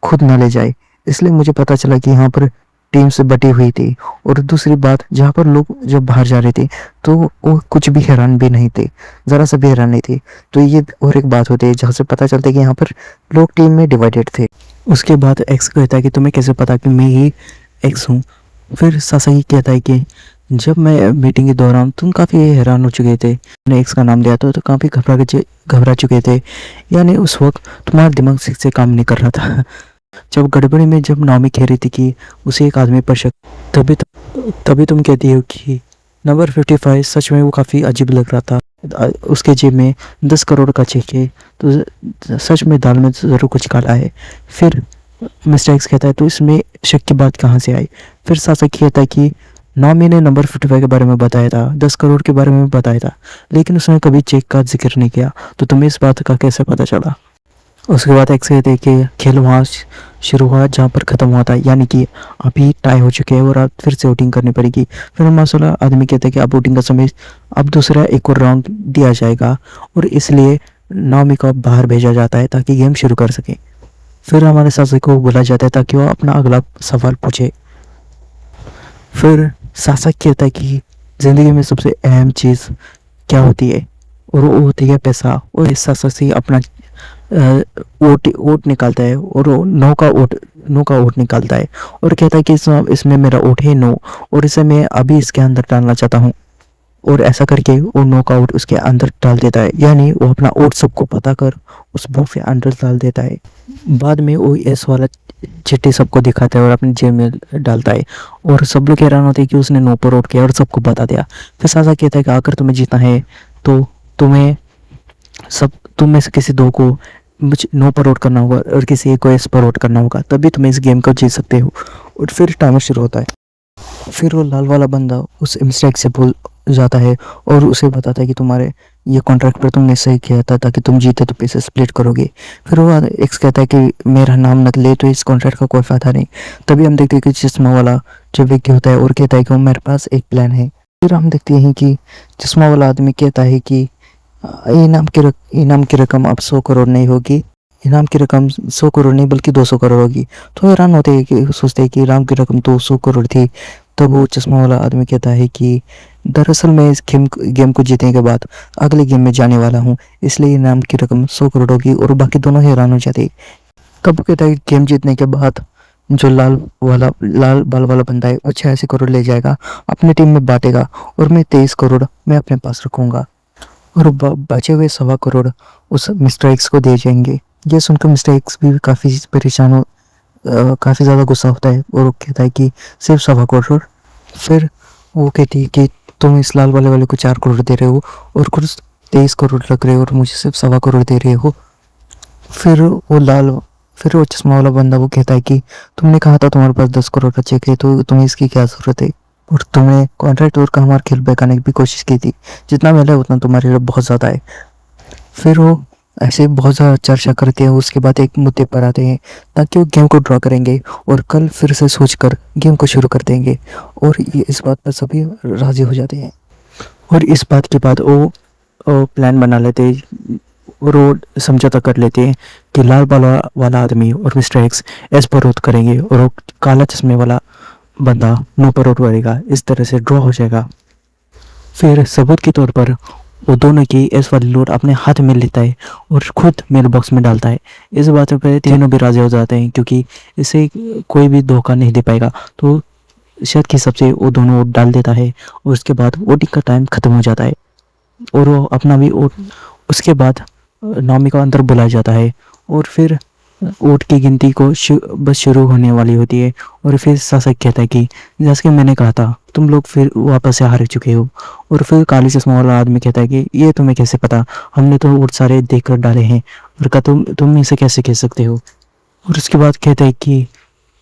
खुद ना ले जाए। इसलिए मुझे पता चला कि यहाँ पर टीम से बटी हुई थी। और दूसरी बात, जहाँ पर लोग जब बाहर जा रहे थे तो वो कुछ भी हैरान भी नहीं थे, ज़रा सा भी हैरान नहीं थे। तो ये और एक बात होती है जहाँ से पता चलता है कि यहाँ पर लोग टीम में डिवाइडेड थे। उसके बाद एक्स कहता है कि तुम्हें कैसे पता कि मैं ही एक्स हूँ। फिर सासाकी कहता है कि जब मैं मीटिंग के दौरान तुम काफ़ी हैरान हो चुके थे, मैंने एक्स का नाम दिया तो काफ़ी घबरा चुके थे, यानी उस वक्त तुम्हारा दिमाग ठीक से काम नहीं कर रहा था। जब गड़बड़ी में जब नाओमी कह रही थी कि उसे एक आदमी पर शक, तभी तुम कहती हो कि नंबर 55 सच में वो काफ़ी अजीब लग रहा था। उसके जेब में 10 करोड़ का चेक है, तो सच में दाल में ज़रूर कुछ काला है। फिर मिस्टर एक्स कहता है तो इसमें शक की बात कहाँ से आई। फिर सासाकी कहता है कि नाओमी ने नंबर 55 के बारे में बताया था, 10 करोड़ के बारे में बताया था, लेकिन उसने कभी चेक का जिक्र नहीं किया, तो तुम्हें इस बात का कैसे पता चला। उसके बाद एक्स कहते हैं कि खेल वहाँ शुरू हुआ जहाँ पर ख़त्म हुआ था, यानी कि अभी टाई हो चुके हैं और अब फिर से वोटिंग करनी पड़ेगी। फिर माशाला आदमी कहते हैं कि अब वोटिंग का समय, अब दूसरा एक और राउंड दिया जाएगा और इसलिए नाओमी को बाहर भेजा जाता है ताकि गेम शुरू कर सके। फिर हमारे साथी को बुलाया जाता है ताकि वो अपना अगला सवाल पूछे। फिर सासा कहता है कि ज़िंदगी में सबसे अहम चीज़ क्या होती है, और वो होती है पैसा। और इस सासा से अपना वोट वोट निकालता है, और वो नो का वोट निकालता है, और कहता है कि इसमें मेरा वोट है नो, और इसे मैं अभी इसके अंदर डालना चाहता हूँ। और ऐसा करके वो नॉकआउट उसके अंदर डाल देता है, यानी वो अपना वोट सबको पता कर उस बॉक्स के अंदर डाल देता है। बाद में वो एस वाला चिट्ठी सबको दिखाता है और अपनी जेब में डालता है, और सब लोग हैरान होते हैं कि उसने नो पर वोट किया और सबको बता दिया। फिर सासा कहता है कि अगर तुम्हें जीतना है तो तुम्हें सब तुम में से किसी दो को मुझे नो पर वोट करना होगा और किसी एक को एस पर वोट करना होगा, तभी तुम इस गेम को जीत सकते हो। और फिर टाइमर शुरू होता है। फिर वो लाल वाला बंदा उस मिस्टेक से भूल जाता है और उसे बताता है कि तुम्हारे ये कॉन्ट्रैक्ट पर तुमने सही किया था ताकि तुम जीते तो पैसे स्प्लिट करोगे। फिर वो एक्स कहता है कि मेरा नाम न ले तो इस कॉन्ट्रैक्ट का कोई फ़ायदा नहीं। तभी हम देखते हैं कि चश्मा वाला जो व्यक्ति होता है और कहता है कि मेरे पास एक प्लान है। फिर हम देखते हैं कि चश्मा वाला आदमी कहता है कि इनाम की रकम अब 100 करोड़ नहीं होगी, इनाम की रकम 100 करोड़ नहीं बल्कि 200 करोड़ होगी। तो हैरान होते हैं कि सोचते हैं कि इनाम की रकम तो 100 करोड़ थी। तब वो चश्मा वाला आदमी कहता है कि दरअसल मैं इस गेम को जीतने के बाद अगले गेम में जाने वाला हूँ, इसलिए इनाम की रकम 100 करोड़ होगी। और बाकी दोनों हैरान हो जाते हैं। तब वो कहता है कि गेम जीतने के बाद जो लाल बाल वाला बंदा है वो 86 करोड़ ले जाएगा, अपनी टीम में बांटेगा, और मैं 23 करोड़ मैं अपने पास रखूंगा, और बचे हुए 1.25 करोड़ उस मिस्टर एक्स को दे जाएंगे। ये सुनकर मिस्टर एक्स भी काफ़ी परेशान हो, काफ़ी ज़्यादा गुस्सा होता है, और वो कहता है कि सिर्फ 1.25 करोड़। फिर वो कहती है कि तुम इस लाल वाले को 4 करोड़ दे रहे हो और कुछ 23 करोड़ लग रहे हो, और मुझे सिर्फ 1.25 करोड़ दे रहे हो। फिर वो चश्मा वाला बंदा वो कहता है कि तुमने कहा था तुम्हारे पास 10 करोड़ का चेक है, तो तुम्हें इसकी क्या ज़रूरत है, और तुमने कॉन्ट्रैक्ट और का हमारा खेल बहकाने की भी कोशिश की थी, जितना मिला है उतना तुम्हारे लिए बहुत ज़्यादा है। फिर वो ऐसे बहुत ज़्यादा चर्चा करते हैं। उसके बाद एक मुद्दे पर आते हैं ताकि वो गेम को ड्रॉ करेंगे और कल फिर से सोचकर गेम को शुरू कर देंगे, और ये इस बात पर सभी राज़ी हो जाते हैं। और इस बात के बाद वो प्लान बना लेते हैं, और वो समझौता कर लेते हैं कि लाल वाला आदमी और मिस्टर एक्स एस पर वोट करेंगे, और वो काला चश्मे वाला बंदा नो पर वोट करेगा। इस तरह से ड्रॉ हो जाएगा। फिर सबूत के तौर पर वो दोनों की एस वाली नोट अपने हाथ में लेता है और खुद मेल बॉक्स में डालता है। इस बात पे तीनों भी राजी हो जाते हैं, क्योंकि इसे कोई भी धोखा नहीं दे पाएगा। तो शर्त के हिसाब से वो दोनों वोट डाल देता है, और उसके बाद वोटिंग का टाइम खत्म हो जाता है, और वो अपना भी वोट उसके बाद नौमी को अंदर बुलाया जाता है, और फिर वोट की गिनती को बस शुरू होने वाली होती है। और फिर शासक कहता है कि जैसे कि मैंने कहा था तुम लोग फिर वापस से हार चुके हो। और फिर काली चश्मा वाला आदमी कहता है कि ये तुम्हें कैसे पता, हमने तो वोट सारे देख कर डाले हैं, और का तुम इसे कैसे कह सकते हो। और उसके बाद कहता है कि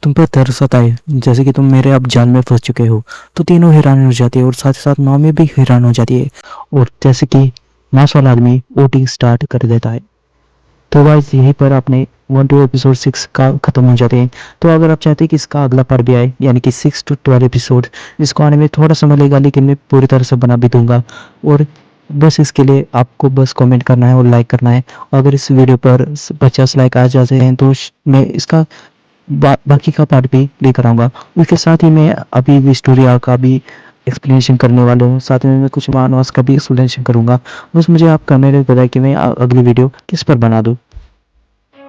तुम पर तरस आता है, जैसे कि तुम मेरे अब जाल में फंस चुके हो। तो तीनों हैरान हो जाती है, और साथ ही साथ नौमी भी हैरान हो जाती है। और जैसे कि मांस वाला आदमी वोटिंग स्टार्ट कर देता है। तो गाइस यहीं पर आपने 1 to एपिसोड 6 का ख़त्म हो जाते हैं। तो अगर आप चाहते हैं कि इसका अगला पार्ट भी आए, यानी कि 6 to 12 एपिसोड, इसको आने में थोड़ा समय लगेगा, लेकिन मैं पूरी तरह से बना भी दूंगा। और बस इसके लिए आपको बस कमेंट करना है और लाइक करना है। अगर इस वीडियो पर 50 लाइक आ जाते हैं तो मैं इसका बाकी का पार्ट भी लेकर आऊँगा। उसके साथ ही मैं अभी भी स्टोरी आर्क का भी एक्सप्लेनेशन करने वाला हूँ, साथ में मैं कुछ मानवास का भी एक्सप्लेनेशन करूँगा। बस मुझे आप कमेंट में बताएं कि मैं अगली वीडियो किस पर बना दूँ।